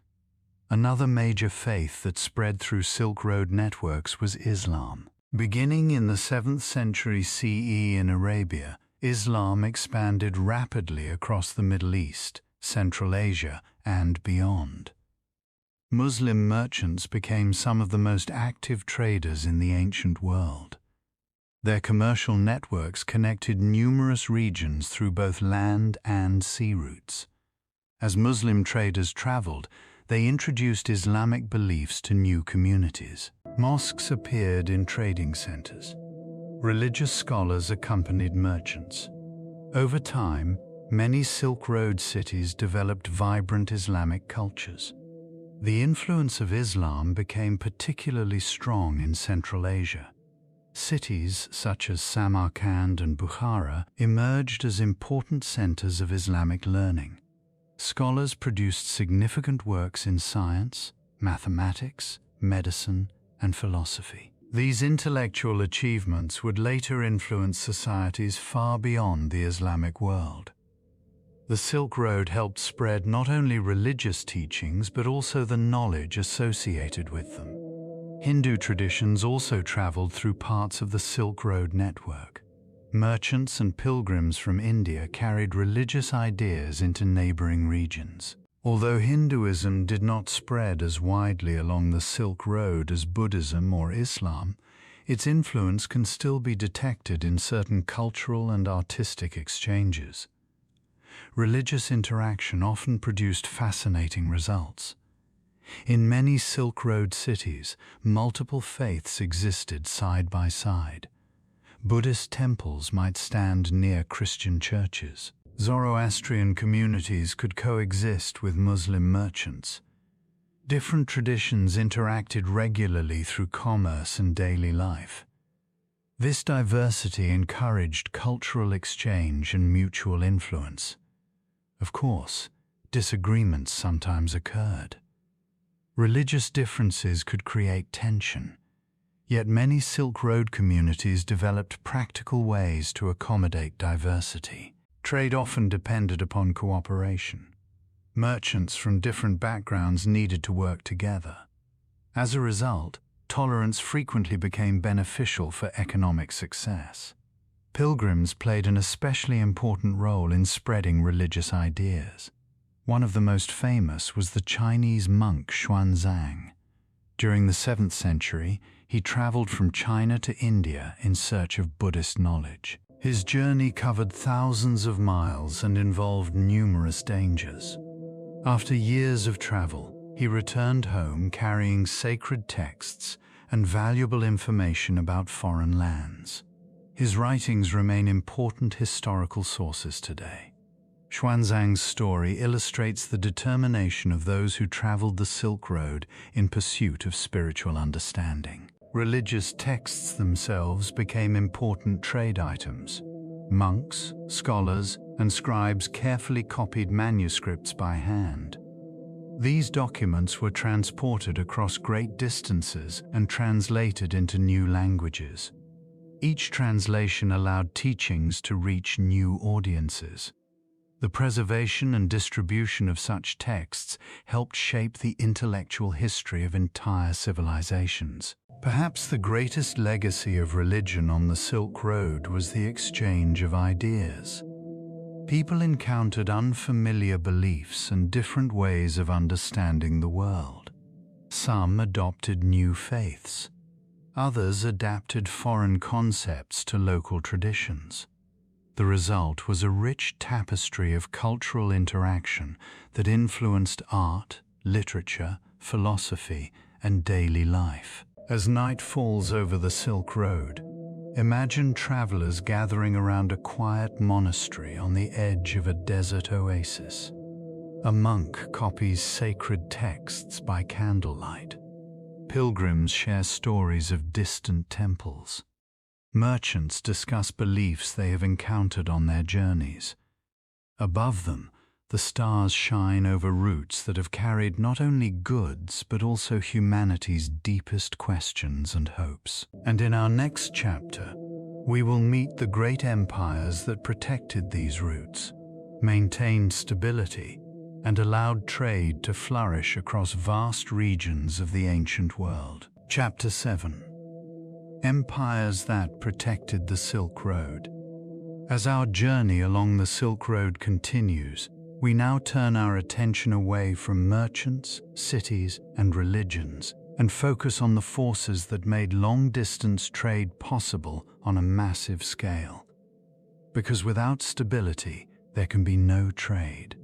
Another major faith that spread through Silk Road networks was Islam. Beginning in the 7th century CE in Arabia, Islam expanded rapidly across the Middle East, Central Asia, and beyond. Muslim merchants became some of the most active traders in the ancient world. Their commercial networks connected numerous regions through both land and sea routes. As Muslim traders traveled, they introduced Islamic beliefs to new communities. Mosques appeared in trading centers. Religious scholars accompanied merchants. Over time, many Silk Road cities developed vibrant Islamic cultures. The influence of Islam became particularly strong in Central Asia. Cities such as Samarkand and Bukhara emerged as important centers of Islamic learning. Scholars produced significant works in science, mathematics, medicine, and philosophy. These intellectual achievements would later influence societies far beyond the Islamic world. The Silk Road helped spread not only religious teachings but also the knowledge associated with them. Hindu traditions also traveled through parts of the Silk Road network. Merchants and pilgrims from India carried religious ideas into neighboring regions. Although Hinduism did not spread as widely along the Silk Road as Buddhism or Islam, its influence can still be detected in certain cultural and artistic exchanges. Religious interaction often produced fascinating results. In many Silk Road cities, multiple faiths existed side by side. Buddhist temples might stand near Christian churches. Zoroastrian communities could coexist with Muslim merchants. Different traditions interacted regularly through commerce and daily life. This diversity encouraged cultural exchange and mutual influence. Of course, disagreements sometimes occurred. Religious differences could create tension, yet many Silk Road communities developed practical ways to accommodate diversity. Trade often depended upon cooperation. Merchants from different backgrounds needed to work together. As a result, tolerance frequently became beneficial for economic success. Pilgrims played an especially important role in spreading religious ideas. One of the most famous was the Chinese monk Xuanzang. During the 7th century, he traveled from China to India in search of Buddhist knowledge. His journey covered thousands of miles and involved numerous dangers. After years of travel, he returned home carrying sacred texts and valuable information about foreign lands. His writings remain important historical sources today. Xuanzang's story illustrates the determination of those who traveled the Silk Road in pursuit of spiritual understanding. Religious texts themselves became important trade items. Monks, scholars, and scribes carefully copied manuscripts by hand. These documents were transported across great distances and translated into new languages. Each translation allowed teachings to reach new audiences. The preservation and distribution of such texts helped shape the intellectual history of entire civilizations. Perhaps the greatest legacy of religion on the Silk Road was the exchange of ideas. People encountered unfamiliar beliefs and different ways of understanding the world. Some adopted new faiths. Others adapted foreign concepts to local traditions. The result was a rich tapestry of cultural interaction that influenced art, literature, philosophy, and daily life. As night falls over the Silk Road, imagine travelers gathering around a quiet monastery on the edge of a desert oasis. A monk copies sacred texts by candlelight. Pilgrims share stories of distant temples. Merchants discuss beliefs they have encountered on their journeys. Above them, the stars shine over routes that have carried not only goods but also humanity's deepest questions and hopes. And in our next chapter, we will meet the great empires that protected these routes, maintained stability, and allowed trade to flourish across vast regions of the ancient world. Chapter 7. Empires that protected the Silk Road. As our journey along the Silk Road continues, we now turn our attention away from merchants, cities, and religions, and focus on the forces that made long-distance trade possible on a massive scale. Because without stability, there can be no trade.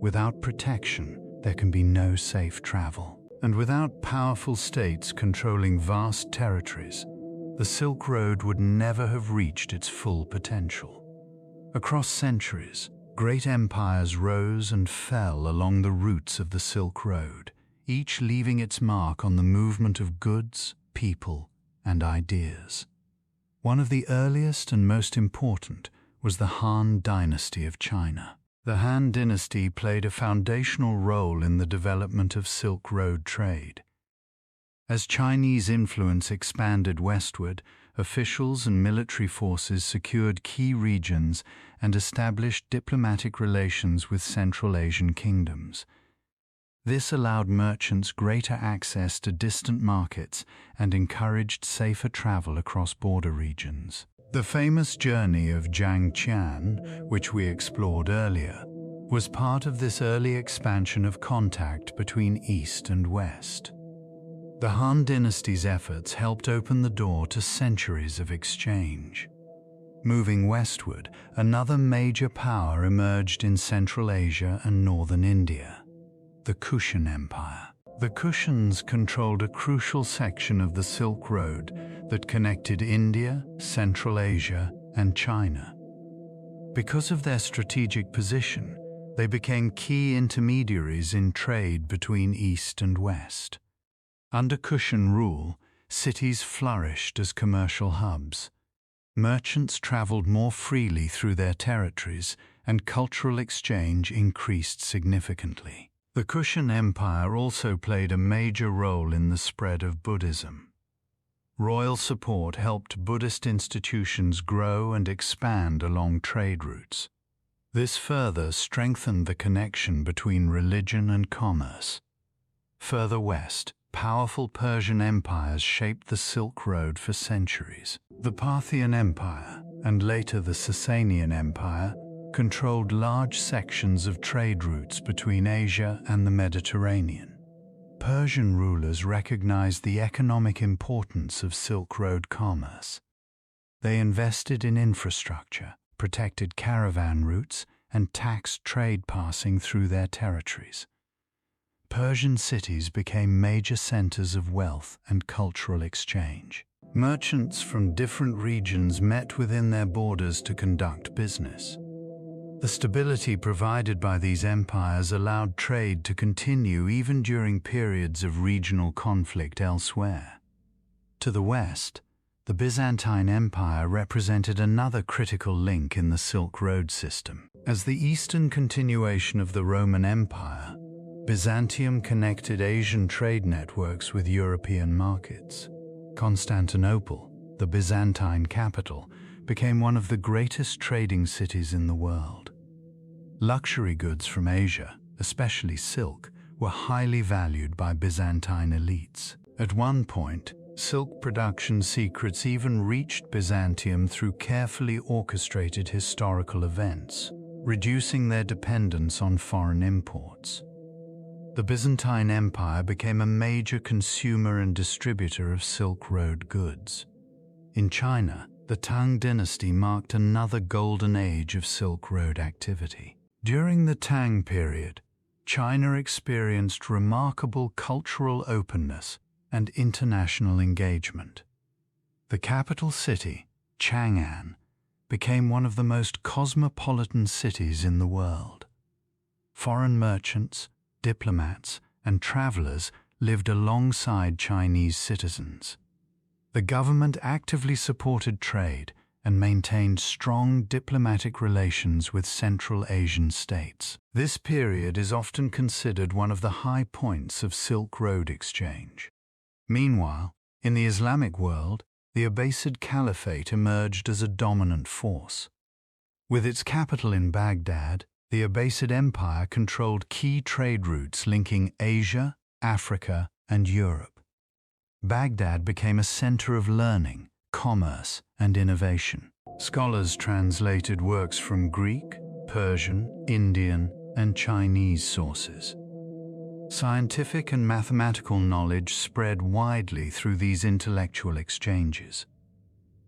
Without protection, there can be no safe travel. And without powerful states controlling vast territories, the Silk Road would never have reached its full potential. Across centuries, great empires rose and fell along the routes of the Silk Road, each leaving its mark on the movement of goods, people, and ideas. One of the earliest and most important was the Han Dynasty of China. The Han Dynasty played a foundational role in the development of Silk Road trade. As Chinese influence expanded westward, officials and military forces secured key regions and established diplomatic relations with Central Asian kingdoms. This allowed merchants greater access to distant markets and encouraged safer travel across border regions. The famous journey of Zhang Qian, which we explored earlier, was part of this early expansion of contact between East and West. The Han Dynasty's efforts helped open the door to centuries of exchange. Moving westward, another major power emerged in Central Asia and northern India, the Kushan Empire. The Kushans controlled a crucial section of the Silk Road that connected India, Central Asia, and China. Because of their strategic position, they became key intermediaries in trade between East and West. Under Kushan rule, cities flourished as commercial hubs. Merchants traveled more freely through their territories, and cultural exchange increased significantly. The Kushan Empire also played a major role in the spread of Buddhism. Royal support helped Buddhist institutions grow and expand along trade routes. This further strengthened the connection between religion and commerce. Further west, powerful Persian empires shaped the Silk Road for centuries. The Parthian Empire, and later the Sasanian Empire, controlled large sections of trade routes between Asia and the Mediterranean. Persian rulers recognized the economic importance of Silk Road commerce. They invested in infrastructure, protected caravan routes, and taxed trade passing through their territories. Persian cities became major centers of wealth and cultural exchange. Merchants from different regions met within their borders to conduct business. The stability provided by these empires allowed trade to continue even during periods of regional conflict elsewhere. To the west, the Byzantine Empire represented another critical link in the Silk Road system. As the eastern continuation of the Roman Empire, Byzantium connected Asian trade networks with European markets. Constantinople, the Byzantine capital, became one of the greatest trading cities in the world. Luxury goods from Asia, especially silk, were highly valued by Byzantine elites. At one point, silk production secrets even reached Byzantium through carefully orchestrated historical events, reducing their dependence on foreign imports. The Byzantine Empire became a major consumer and distributor of Silk Road goods. In China, the Tang dynasty marked another golden age of Silk Road activity. During the Tang period, China experienced remarkable cultural openness and international engagement. The capital city, Chang'an, became one of the most cosmopolitan cities in the world. Foreign merchants, diplomats, and travelers lived alongside Chinese citizens. The government actively supported trade and maintained strong diplomatic relations with Central Asian states. This period is often considered one of the high points of Silk Road exchange. Meanwhile, in the Islamic world, the Abbasid Caliphate emerged as a dominant force. With its capital in Baghdad, the Abbasid Empire controlled key trade routes linking Asia, Africa, and Europe. Baghdad became a center of learning, commerce, and innovation. Scholars translated works from Greek, Persian, Indian, and Chinese sources. Scientific and mathematical knowledge spread widely through these intellectual exchanges.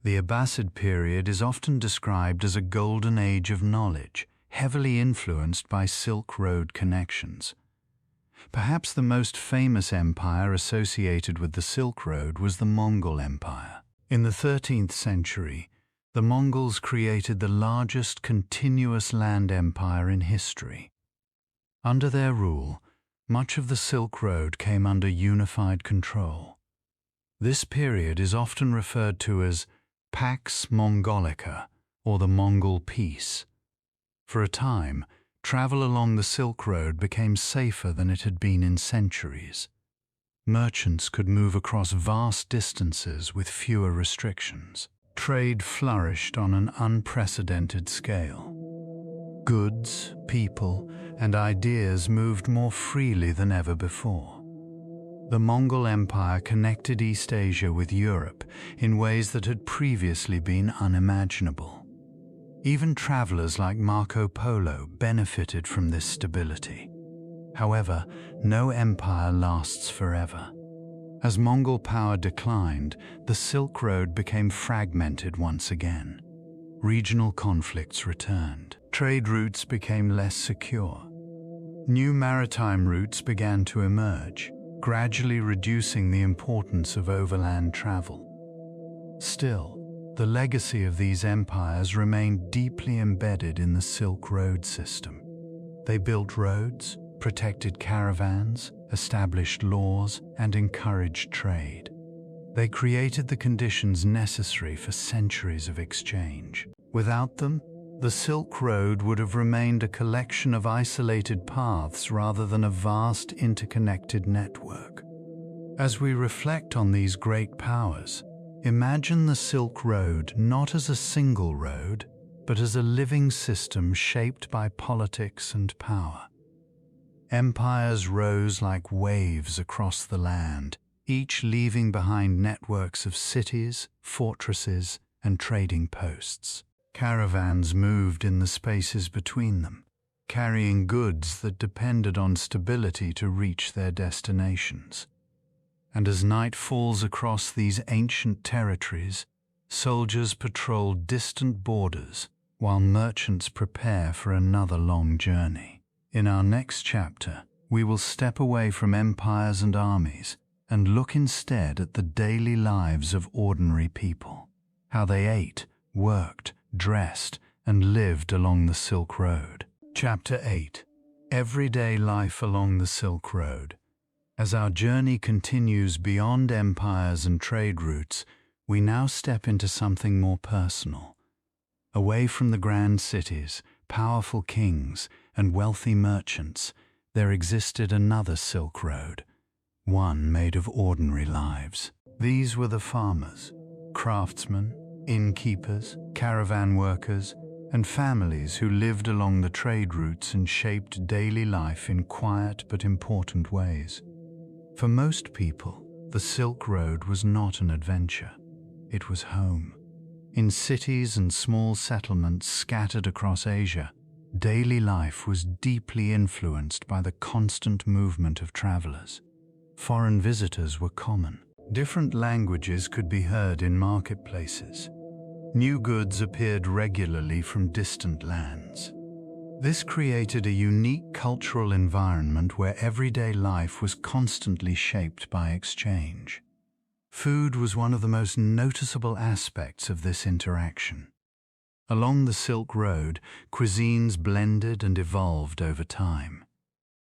The Abbasid period is often described as a golden age of knowledge, heavily influenced by Silk Road connections. Perhaps the most famous empire associated with the Silk Road was the Mongol Empire. In the 13th century, the Mongols created the largest continuous land empire in history. Under their rule, much of the Silk Road came under unified control. This period is often referred to as Pax Mongolica, or the Mongol Peace. For a time, travel along the Silk Road became safer than it had been in centuries. Merchants could move across vast distances with fewer restrictions. Trade flourished on an unprecedented scale. Goods, people, and ideas moved more freely than ever before. The Mongol Empire connected East Asia with Europe in ways that had previously been unimaginable. Even travelers like Marco Polo benefited from this stability. However, no empire lasts forever. As Mongol power declined, the Silk Road became fragmented once again. Regional conflicts returned. Trade routes became less secure. New maritime routes began to emerge, gradually reducing the importance of overland travel. Still, the legacy of these empires remained deeply embedded in the Silk Road system. They built roads, protected caravans, established laws, and encouraged trade. They created the conditions necessary for centuries of exchange. Without them, the Silk Road would have remained a collection of isolated paths rather than a vast interconnected network. As we reflect on these great powers, imagine the Silk Road not as a single road, but as a living system shaped by politics and power. Empires rose like waves across the land, each leaving behind networks of cities, fortresses, and trading posts. Caravans moved in the spaces between them, carrying goods that depended on stability to reach their destinations. And as night falls across these ancient territories, soldiers patrol distant borders while merchants prepare for another long journey. In our next chapter, we will step away from empires and armies and look instead at the daily lives of ordinary people, how they ate, worked, dressed, and lived along the Silk Road. Chapter 8. Everyday life along the Silk Road. As our journey continues beyond empires and trade routes, we now step into something more personal. Away from the grand cities, powerful kings, and wealthy merchants, there existed another Silk Road, one made of ordinary lives. These were the farmers, craftsmen, innkeepers, caravan workers, and families who lived along the trade routes and shaped daily life in quiet but important ways. For most people, the Silk Road was not an adventure. It was home. In cities and small settlements scattered across Asia, daily life was deeply influenced by the constant movement of travelers. Foreign visitors were common. Different languages could be heard in marketplaces. New goods appeared regularly from distant lands. This created a unique cultural environment where everyday life was constantly shaped by exchange. Food was one of the most noticeable aspects of this interaction. Along the Silk Road, cuisines blended and evolved over time.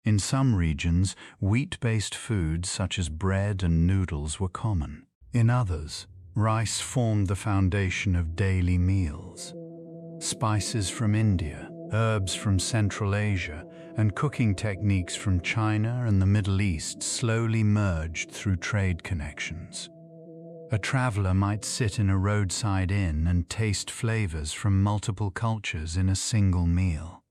In some regions, wheat-based foods such as bread and noodles were common. In others, rice formed the foundation of daily meals. Spices from India, herbs from Central Asia, and cooking techniques from China and the Middle East slowly merged through trade connections. A traveler might sit in a roadside inn and taste flavors from multiple cultures in a single meal.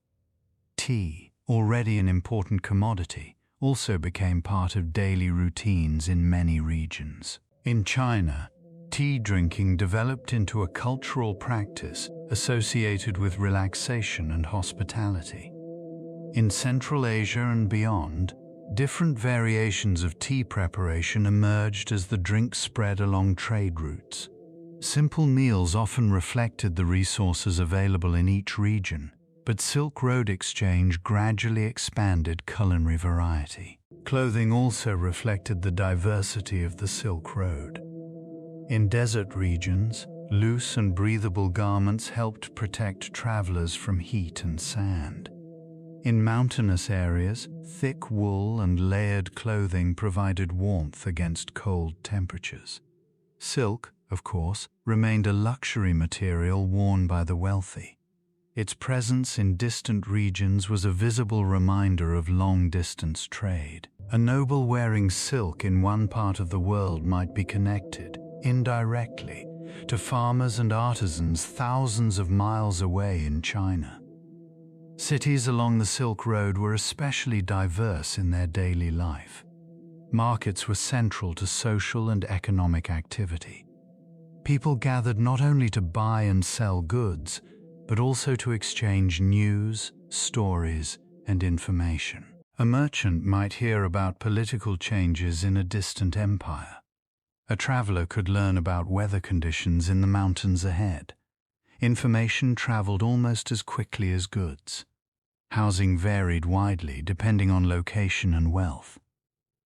Tea, already an important commodity, also became part of daily routines in many regions. In China, tea drinking developed into a cultural practice associated with relaxation and hospitality. In Central Asia and beyond, different variations of tea preparation emerged as the drink spread along trade routes. Simple meals often reflected the resources available in each region, but Silk Road exchange gradually expanded culinary variety. Clothing also reflected the diversity of the Silk Road. In desert regions, loose and breathable garments helped protect travelers from heat and sand. In mountainous areas, thick wool and layered clothing provided warmth against cold temperatures. Silk, of course, remained a luxury material worn by the wealthy. Its presence in distant regions was a visible reminder of long-distance trade. A noble wearing silk in one part of the world might be connected, indirectly, to farmers and artisans thousands of miles away in China. Cities along the Silk Road were especially diverse in their daily life. Markets were central to social and economic activity. People gathered not only to buy and sell goods, but also to exchange news, stories, and information. A merchant might hear about political changes in a distant empire. A traveler could learn about weather conditions in the mountains ahead. Information traveled almost as quickly as goods. Housing varied widely depending on location and wealth.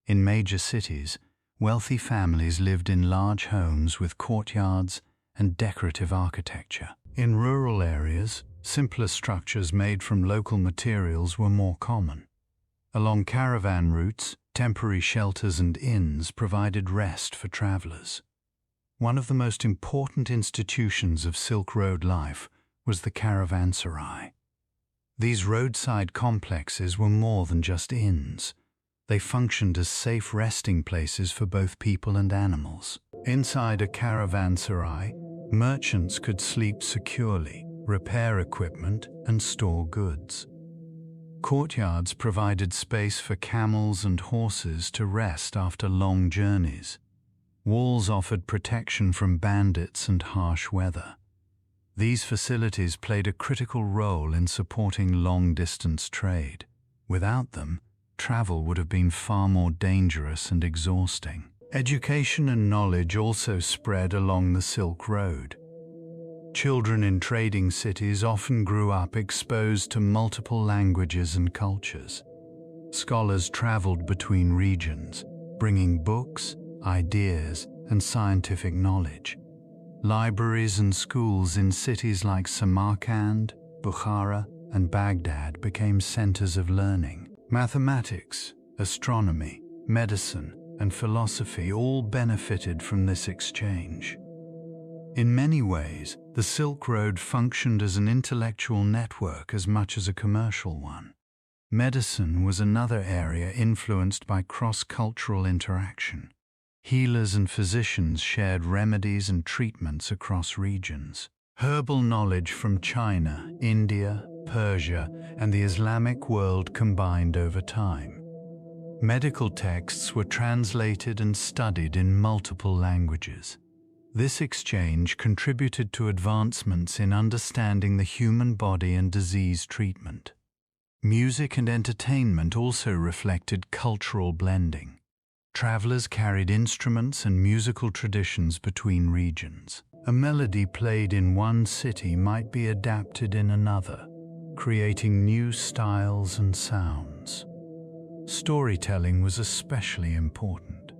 In major cities, wealthy families lived in large homes with courtyards and decorative architecture. In rural areas, simpler structures made from local materials were more common. Along caravan routes, temporary shelters and inns provided rest for travelers. One of the most important institutions of Silk Road life was the caravanserai. These roadside complexes were more than just inns. They functioned as safe resting places for both people and animals. Inside a caravanserai, merchants could sleep securely, repair equipment, and store goods. Courtyards provided space for camels and horses to rest after long journeys. Walls offered protection from bandits and harsh weather. These facilities played a critical role in supporting long-distance trade. Without them, travel would have been far more dangerous and exhausting. Education and knowledge also spread along the Silk Road. Children in trading cities often grew up exposed to multiple languages and cultures. Scholars traveled between regions, bringing books, ideas, and scientific knowledge. Libraries and schools in cities like Samarkand, Bukhara, and Baghdad became centers of learning. Mathematics, astronomy, medicine, and philosophy all benefited from this exchange. In many ways, the Silk Road functioned as an intellectual network as much as a commercial one. Medicine was another area influenced by cross-cultural interaction. Healers and physicians shared remedies and treatments across regions. Herbal knowledge from China, India, Persia, and the Islamic world combined over time. Medical texts were translated and studied in multiple languages. This exchange contributed to advancements in understanding the human body and disease treatment. Music and entertainment also reflected cultural blending. Travelers carried instruments and musical traditions between regions. A melody played in one city might be adapted in another, creating new styles and sounds. Storytelling was especially important.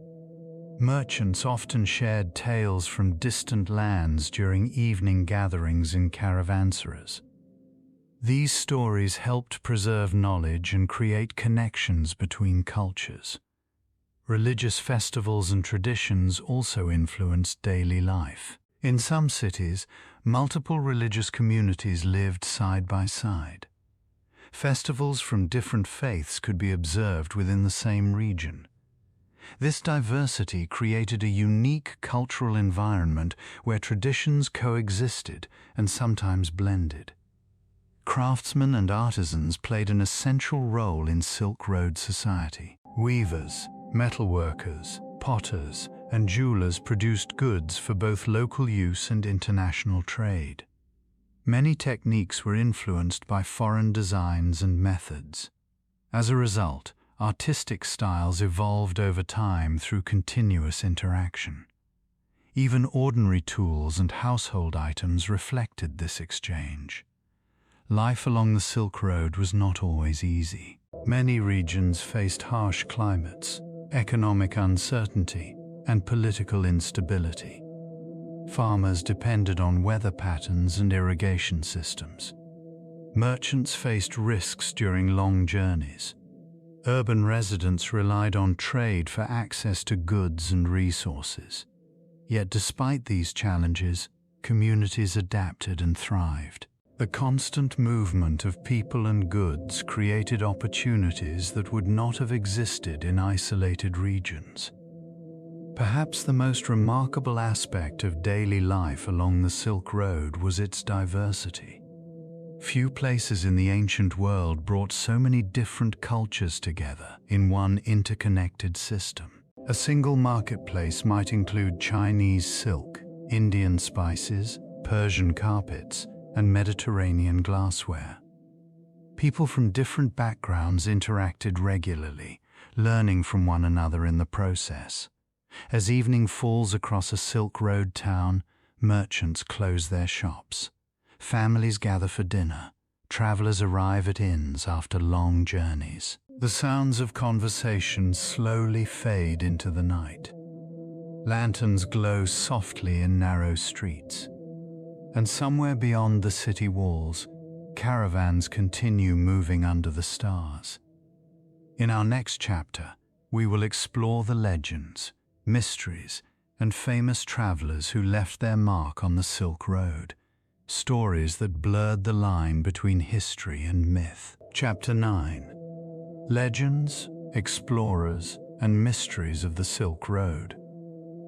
Merchants often shared tales from distant lands during evening gatherings in caravanserais. These stories helped preserve knowledge and create connections between cultures. Religious festivals and traditions also influenced daily life. In some cities, multiple religious communities lived side by side. Festivals from different faiths could be observed within the same region. This diversity created a unique cultural environment where traditions coexisted and sometimes blended. Craftsmen and artisans played an essential role in Silk Road society. Weavers, metalworkers, potters, and jewelers produced goods for both local use and international trade. Many techniques were influenced by foreign designs and methods. As a result, artistic styles evolved over time through continuous interaction. Even ordinary tools and household items reflected this exchange. Life along the Silk Road was not always easy. Many regions faced harsh climates, economic uncertainty, and political instability. Farmers depended on weather patterns and irrigation systems. Merchants faced risks during long journeys. Urban residents relied on trade for access to goods and resources. Yet despite these challenges, communities adapted and thrived. The constant movement of people and goods created opportunities that would not have existed in isolated regions. Perhaps the most remarkable aspect of daily life along the Silk Road was its diversity. Few places in the ancient world brought so many different cultures together in one interconnected system. A single marketplace might include Chinese silk, Indian spices, Persian carpets, and Mediterranean glassware. People from different backgrounds interacted regularly, learning from one another in the process. As evening falls across a Silk Road town, merchants close their shops. Families gather for dinner. Travelers arrive at inns after long journeys. The sounds of conversation slowly fade into the night. Lanterns glow softly in narrow streets. And somewhere beyond the city walls, caravans continue moving under the stars. In our next chapter, we will explore the legends, mysteries, and famous travelers who left their mark on the Silk Road. Stories that blurred the line between history and myth. Chapter 9. Legends, Explorers, and Mysteries of the Silk Road.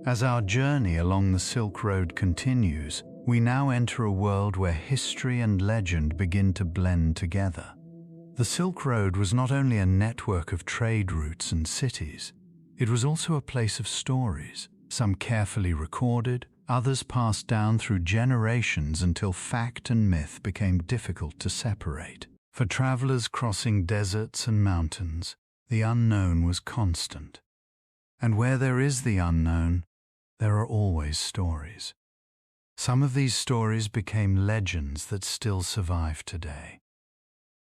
As our journey along the Silk Road continues, we now enter a world where history and legend begin to blend together. The Silk Road was not only a network of trade routes and cities, it was also a place of stories, some carefully recorded, others passed down through generations until fact and myth became difficult to separate. For travelers crossing deserts and mountains, the unknown was constant. And where there is the unknown, there are always stories. Some of these stories became legends that still survive today.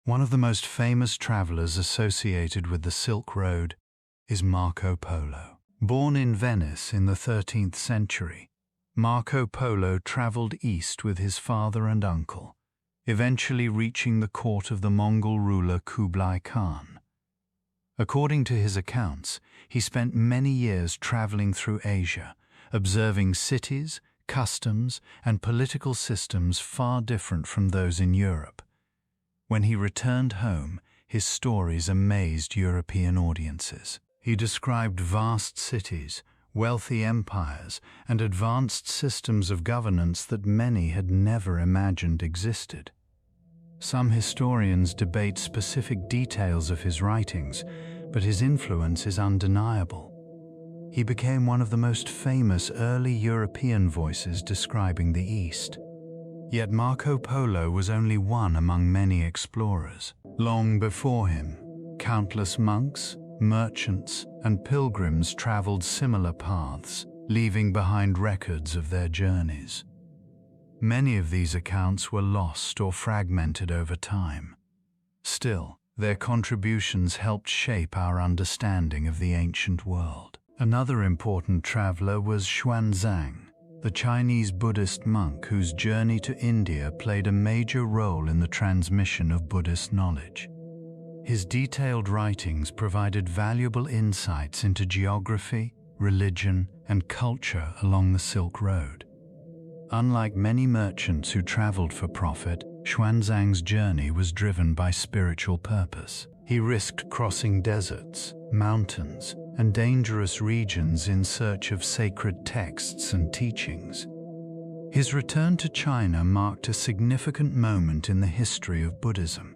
One of the most famous travelers associated with the Silk Road is Marco Polo. Born in Venice in the 13th century, Marco Polo traveled east with his father and uncle, eventually reaching the court of the Mongol ruler Kublai Khan. According to his accounts, he spent many years traveling through Asia, observing cities, customs, and political systems far different from those in Europe. When he returned home, his stories amazed European audiences. He described vast cities, wealthy empires, and advanced systems of governance that many had never imagined existed. Some historians debate specific details of his writings, but his influence is undeniable. He became one of the most famous early European voices describing the East. Yet Marco Polo was only one among many explorers. Long before him, countless monks, merchants, and pilgrims traveled similar paths, leaving behind records of their journeys. Many of these accounts were lost or fragmented over time. Still, their contributions helped shape our understanding of the ancient world. Another important traveler was Xuanzang, the Chinese Buddhist monk whose journey to India played a major role in the transmission of Buddhist knowledge. His detailed writings provided valuable insights into geography, religion, and culture along the Silk Road. Unlike many merchants who traveled for profit, Xuanzang's journey was driven by spiritual purpose. He risked crossing deserts, mountains, and dangerous regions in search of sacred texts and teachings. His return to China marked a significant moment in the history of Buddhism.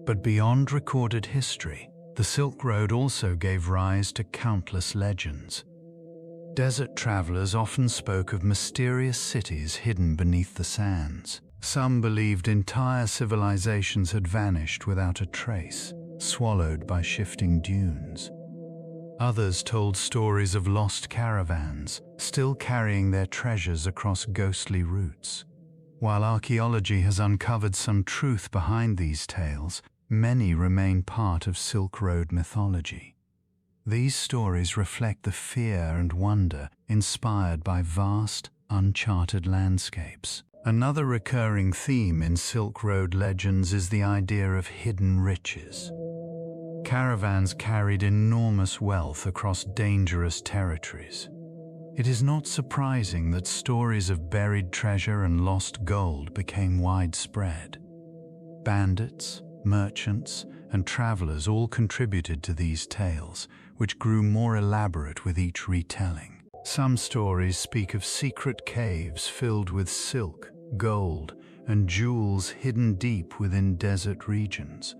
But beyond recorded history, the Silk Road also gave rise to countless legends. Desert travelers often spoke of mysterious cities hidden beneath the sands. Some believed entire civilizations had vanished without a trace, swallowed by shifting dunes. Others told stories of lost caravans, still carrying their treasures across ghostly routes. While archaeology has uncovered some truth behind these tales, many remain part of Silk Road mythology. These stories reflect the fear and wonder inspired by vast, uncharted landscapes. Another recurring theme in Silk Road legends is the idea of hidden riches. Caravans carried enormous wealth across dangerous territories. It is not surprising that stories of buried treasure and lost gold became widespread. Bandits, merchants, and travelers all contributed to these tales, which grew more elaborate with each retelling. Some stories speak of secret caves filled with silk, gold, and jewels hidden deep within desert regions.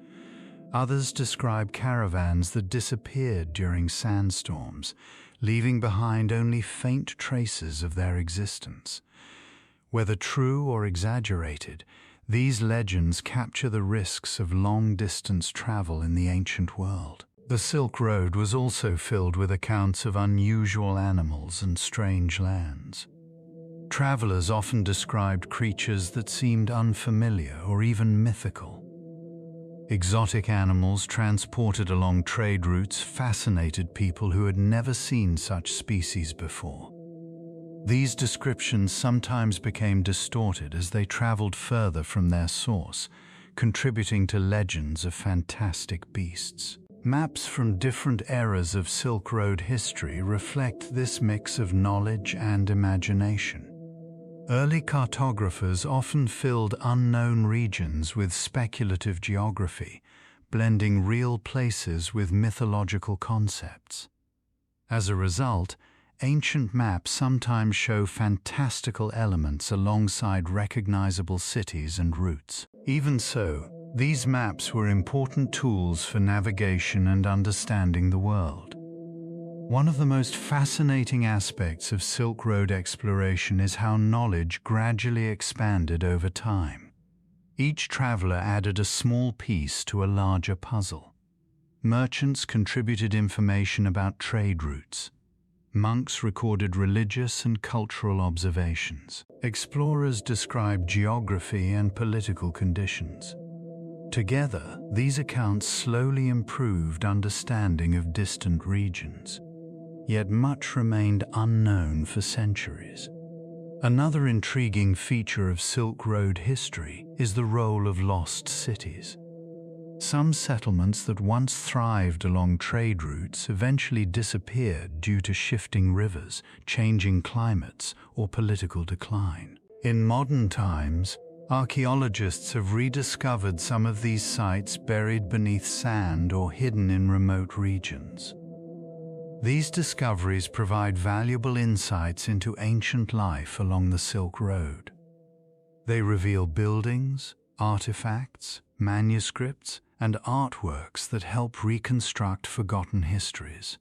Others describe caravans that disappeared during sandstorms, leaving behind only faint traces of their existence. Whether true or exaggerated, these legends capture the risks of long-distance travel in the ancient world. The Silk Road was also filled with accounts of unusual animals and strange lands. Travelers often described creatures that seemed unfamiliar or even mythical. Exotic animals transported along trade routes fascinated people who had never seen such species before. These descriptions sometimes became distorted as they traveled further from their source, contributing to legends of fantastic beasts. Maps from different eras of Silk Road history reflect this mix of knowledge and imagination. Early cartographers often filled unknown regions with speculative geography, blending real places with mythological concepts. As a result, ancient maps sometimes show fantastical elements alongside recognizable cities and routes. Even so, these maps were important tools for navigation and understanding the world. One of the most fascinating aspects of Silk Road exploration is how knowledge gradually expanded over time. Each traveler added a small piece to a larger puzzle. Merchants contributed information about trade routes. Monks recorded religious and cultural observations. Explorers described geography and political conditions. Together, these accounts slowly improved understanding of distant regions. Yet much remained unknown for centuries. Another intriguing feature of Silk Road history is the role of lost cities. Some settlements that once thrived along trade routes eventually disappeared due to shifting rivers, changing climates, or political decline. In modern times, archaeologists have rediscovered some of these sites buried beneath sand or hidden in remote regions. These discoveries provide valuable insights into ancient life along the Silk Road. They reveal buildings, artifacts, manuscripts, and artworks that help reconstruct forgotten histories.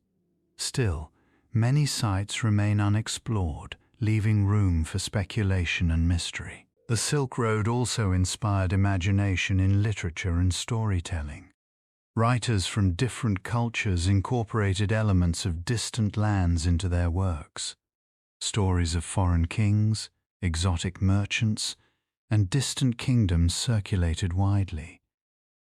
Still, many sites remain unexplored, leaving room for speculation and mystery. The Silk Road also inspired imagination in literature and storytelling. Writers from different cultures incorporated elements of distant lands into their works. Stories of foreign kings, exotic merchants, and distant kingdoms circulated widely.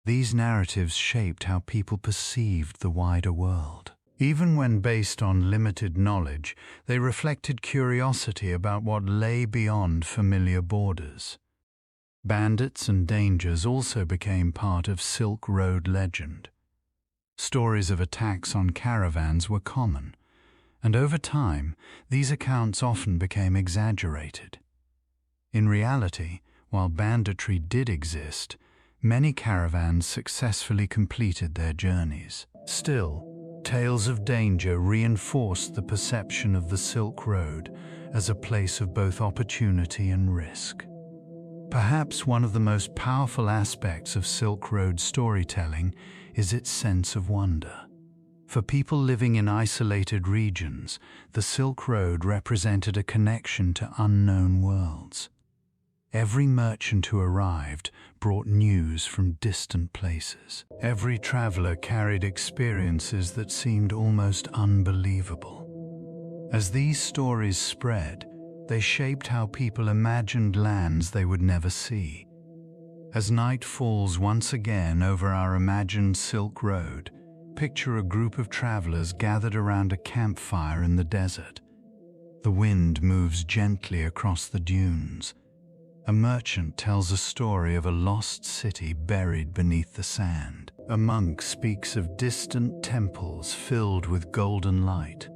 These narratives shaped how people perceived the wider world. Even when based on limited knowledge, they reflected curiosity about what lay beyond familiar borders. Bandits and dangers also became part of Silk Road legend. Stories of attacks on caravans were common, and over time, these accounts often became exaggerated. In reality, while banditry did exist, many caravans successfully completed their journeys. Still, tales of danger reinforced the perception of the Silk Road as a place of both opportunity and risk. Perhaps one of the most powerful aspects of Silk Road storytelling is its sense of wonder. For people living in isolated regions, the Silk Road represented a connection to unknown worlds. Every merchant who arrived brought news from distant places. Every traveler carried experiences that seemed almost unbelievable. As these stories spread, they shaped how people imagined lands they would never see. As night falls once again over our imagined Silk Road, picture a group of travelers gathered around a campfire in the desert. The wind moves gently across the dunes. A merchant tells a story of a lost city buried beneath the sand. A monk speaks of distant temples filled with golden light.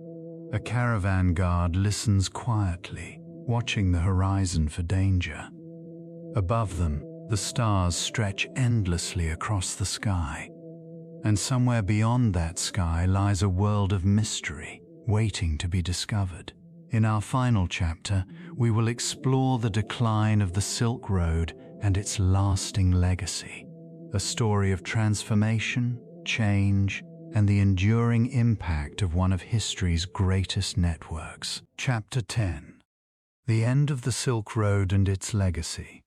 A caravan guard listens quietly, watching the horizon for danger. Above them, the stars stretch endlessly across the sky. And somewhere beyond that sky lies a world of mystery, waiting to be discovered. In our final chapter, we will explore the decline of the Silk Road and its lasting legacy. A story of transformation, change, and the enduring impact of one of history's greatest networks. Chapter 10. The end of the Silk Road and its legacy.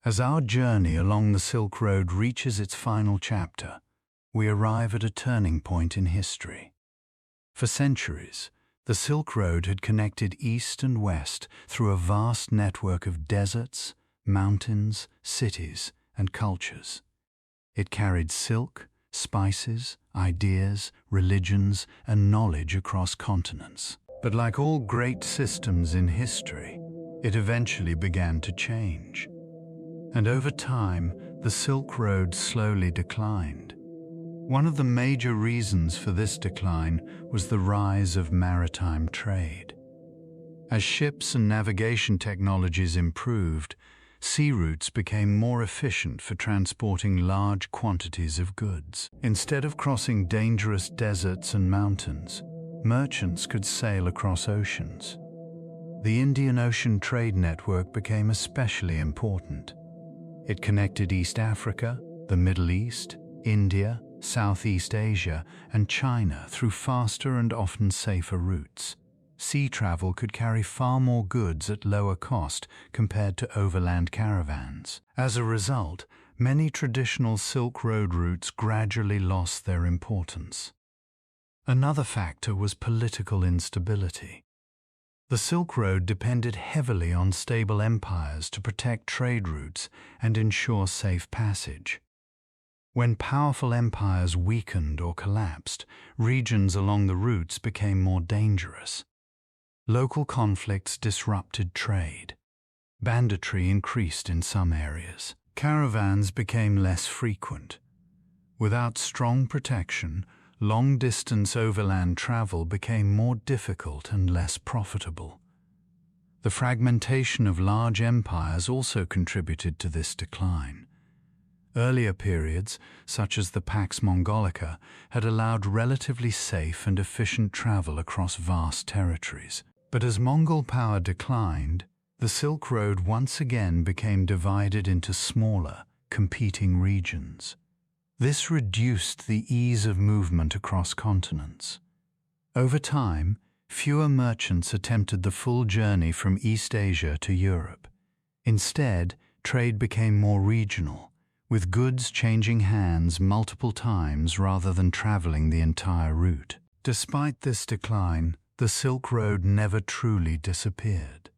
As our journey along the Silk Road reaches its final chapter, we arrive at a turning point in history. For centuries, the Silk Road had connected east and west through a vast network of deserts, mountains, cities, and cultures. It carried silk, spices, ideas, religions, and knowledge across continents. But like all great systems in history, it eventually began to change. And over time, the Silk Road slowly declined. One of the major reasons for this decline was the rise of maritime trade. As ships and navigation technologies improved, sea routes became more efficient for transporting large quantities of goods. Instead of crossing dangerous deserts and mountains, merchants could sail across oceans. The Indian Ocean Trade Network became especially important. It connected East Africa, the Middle East, India, Southeast Asia, and China through faster and often safer routes. Sea travel could carry far more goods at lower cost compared to overland caravans. As a result, many traditional Silk Road routes gradually lost their importance. Another factor was political instability. The Silk Road depended heavily on stable empires to protect trade routes and ensure safe passage. When powerful empires weakened or collapsed, regions along the routes became more dangerous. Local conflicts disrupted trade. Banditry increased in some areas. Caravans became less frequent. Without strong protection, long-distance overland travel became more difficult and less profitable. The fragmentation of large empires also contributed to this decline. Earlier periods, such as the Pax Mongolica, had allowed relatively safe and efficient travel across vast territories. But as Mongol power declined, the Silk Road once again became divided into smaller, competing regions. This reduced the ease of movement across continents. Over time, fewer merchants attempted the full journey from East Asia to Europe. Instead, trade became more regional, with goods changing hands multiple times rather than traveling the entire route. Despite this decline, the Silk Road never truly disappeared.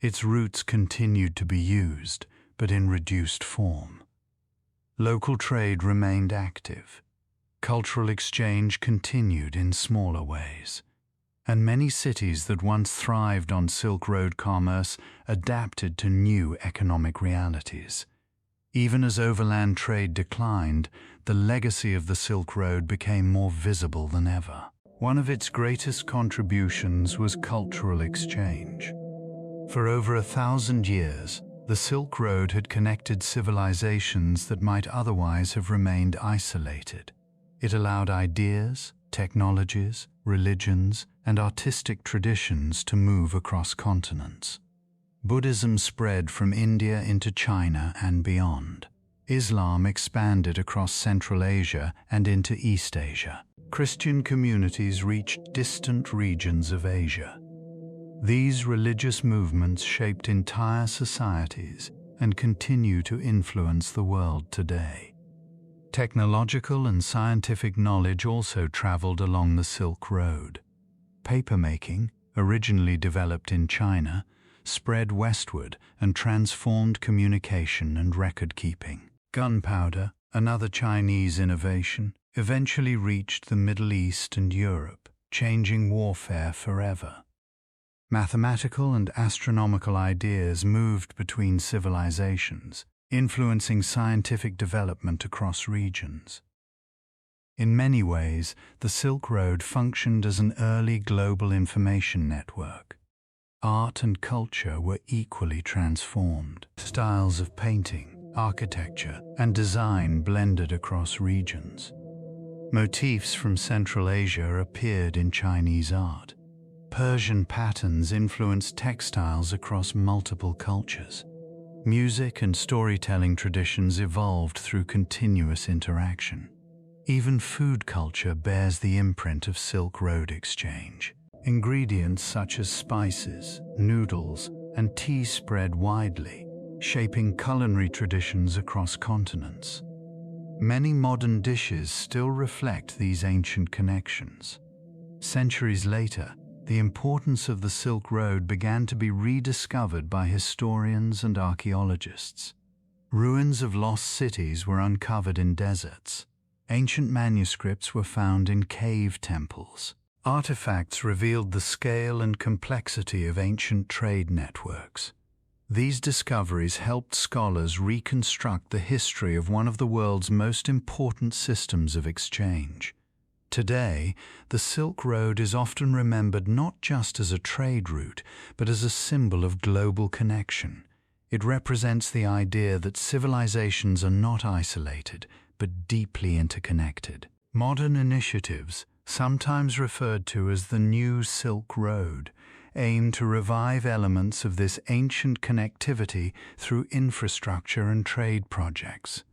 Its routes continued to be used, but in reduced form. Local trade remained active. Cultural exchange continued in smaller ways. And many cities that once thrived on Silk Road commerce adapted to new economic realities. Even as overland trade declined, the legacy of the Silk Road became more visible than ever. One of its greatest contributions was cultural exchange. For over 1,000 years, the Silk Road had connected civilizations that might otherwise have remained isolated. It allowed ideas, technologies, religions, and artistic traditions to move across continents. Buddhism spread from India into China and beyond. Islam expanded across Central Asia and into East Asia. Christian communities reached distant regions of Asia. These religious movements shaped entire societies and continue to influence the world today. Technological and scientific knowledge also traveled along the Silk Road. Papermaking, originally developed in China, spread westward and transformed communication and record-keeping. Gunpowder, another Chinese innovation, eventually reached the Middle East and Europe, changing warfare forever. Mathematical and astronomical ideas moved between civilizations, influencing scientific development across regions. In many ways, the Silk Road functioned as an early global information network. Art and culture were equally transformed. Styles of painting, architecture, and design blended across regions. Motifs from Central Asia appeared in Chinese art. Persian patterns influenced textiles across multiple cultures. Music and storytelling traditions evolved through continuous interaction. Even food culture bears the imprint of Silk Road exchange. Ingredients such as spices, noodles, and tea spread widely, shaping culinary traditions across continents. Many modern dishes still reflect these ancient connections. Centuries later, the importance of the Silk Road began to be rediscovered by historians and archaeologists. Ruins of lost cities were uncovered in deserts. Ancient manuscripts were found in cave temples. Artifacts revealed the scale and complexity of ancient trade networks. These discoveries helped scholars reconstruct the history of one of the world's most important systems of exchange. Today, the Silk Road is often remembered not just as a trade route, but as a symbol of global connection. It represents the idea that civilizations are not isolated, but deeply interconnected. Modern initiatives, sometimes referred to as the New Silk Road, aim to revive elements of this ancient connectivity through infrastructure and trade projects.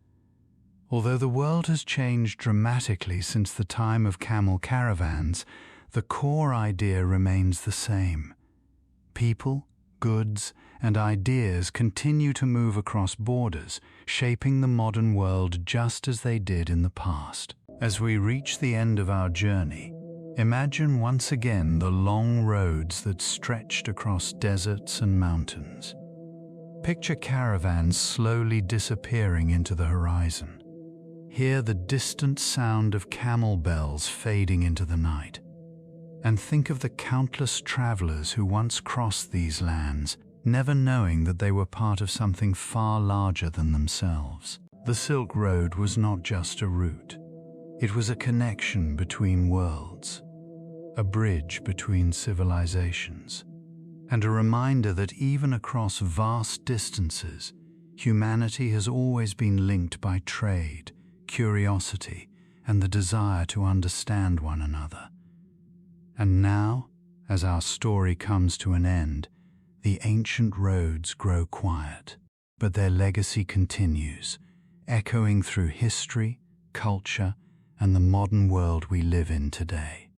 Although the world has changed dramatically since the time of camel caravans, the core idea remains the same. People, goods, and ideas continue to move across borders, shaping the modern world just as they did in the past. As we reach the end of our journey, imagine once again the long roads that stretched across deserts and mountains. Picture caravans slowly disappearing into the horizon. Hear the distant sound of camel bells fading into the night. And think of the countless travelers who once crossed these lands, never knowing that they were part of something far larger than themselves. The Silk Road was not just a route. It was a connection between worlds, a bridge between civilizations, and a reminder that even across vast distances, humanity has always been linked by trade, curiosity, and the desire to understand one another. And now, as our story comes to an end, the ancient roads grow quiet, but their legacy continues, echoing through history, culture, and the modern world we live in today.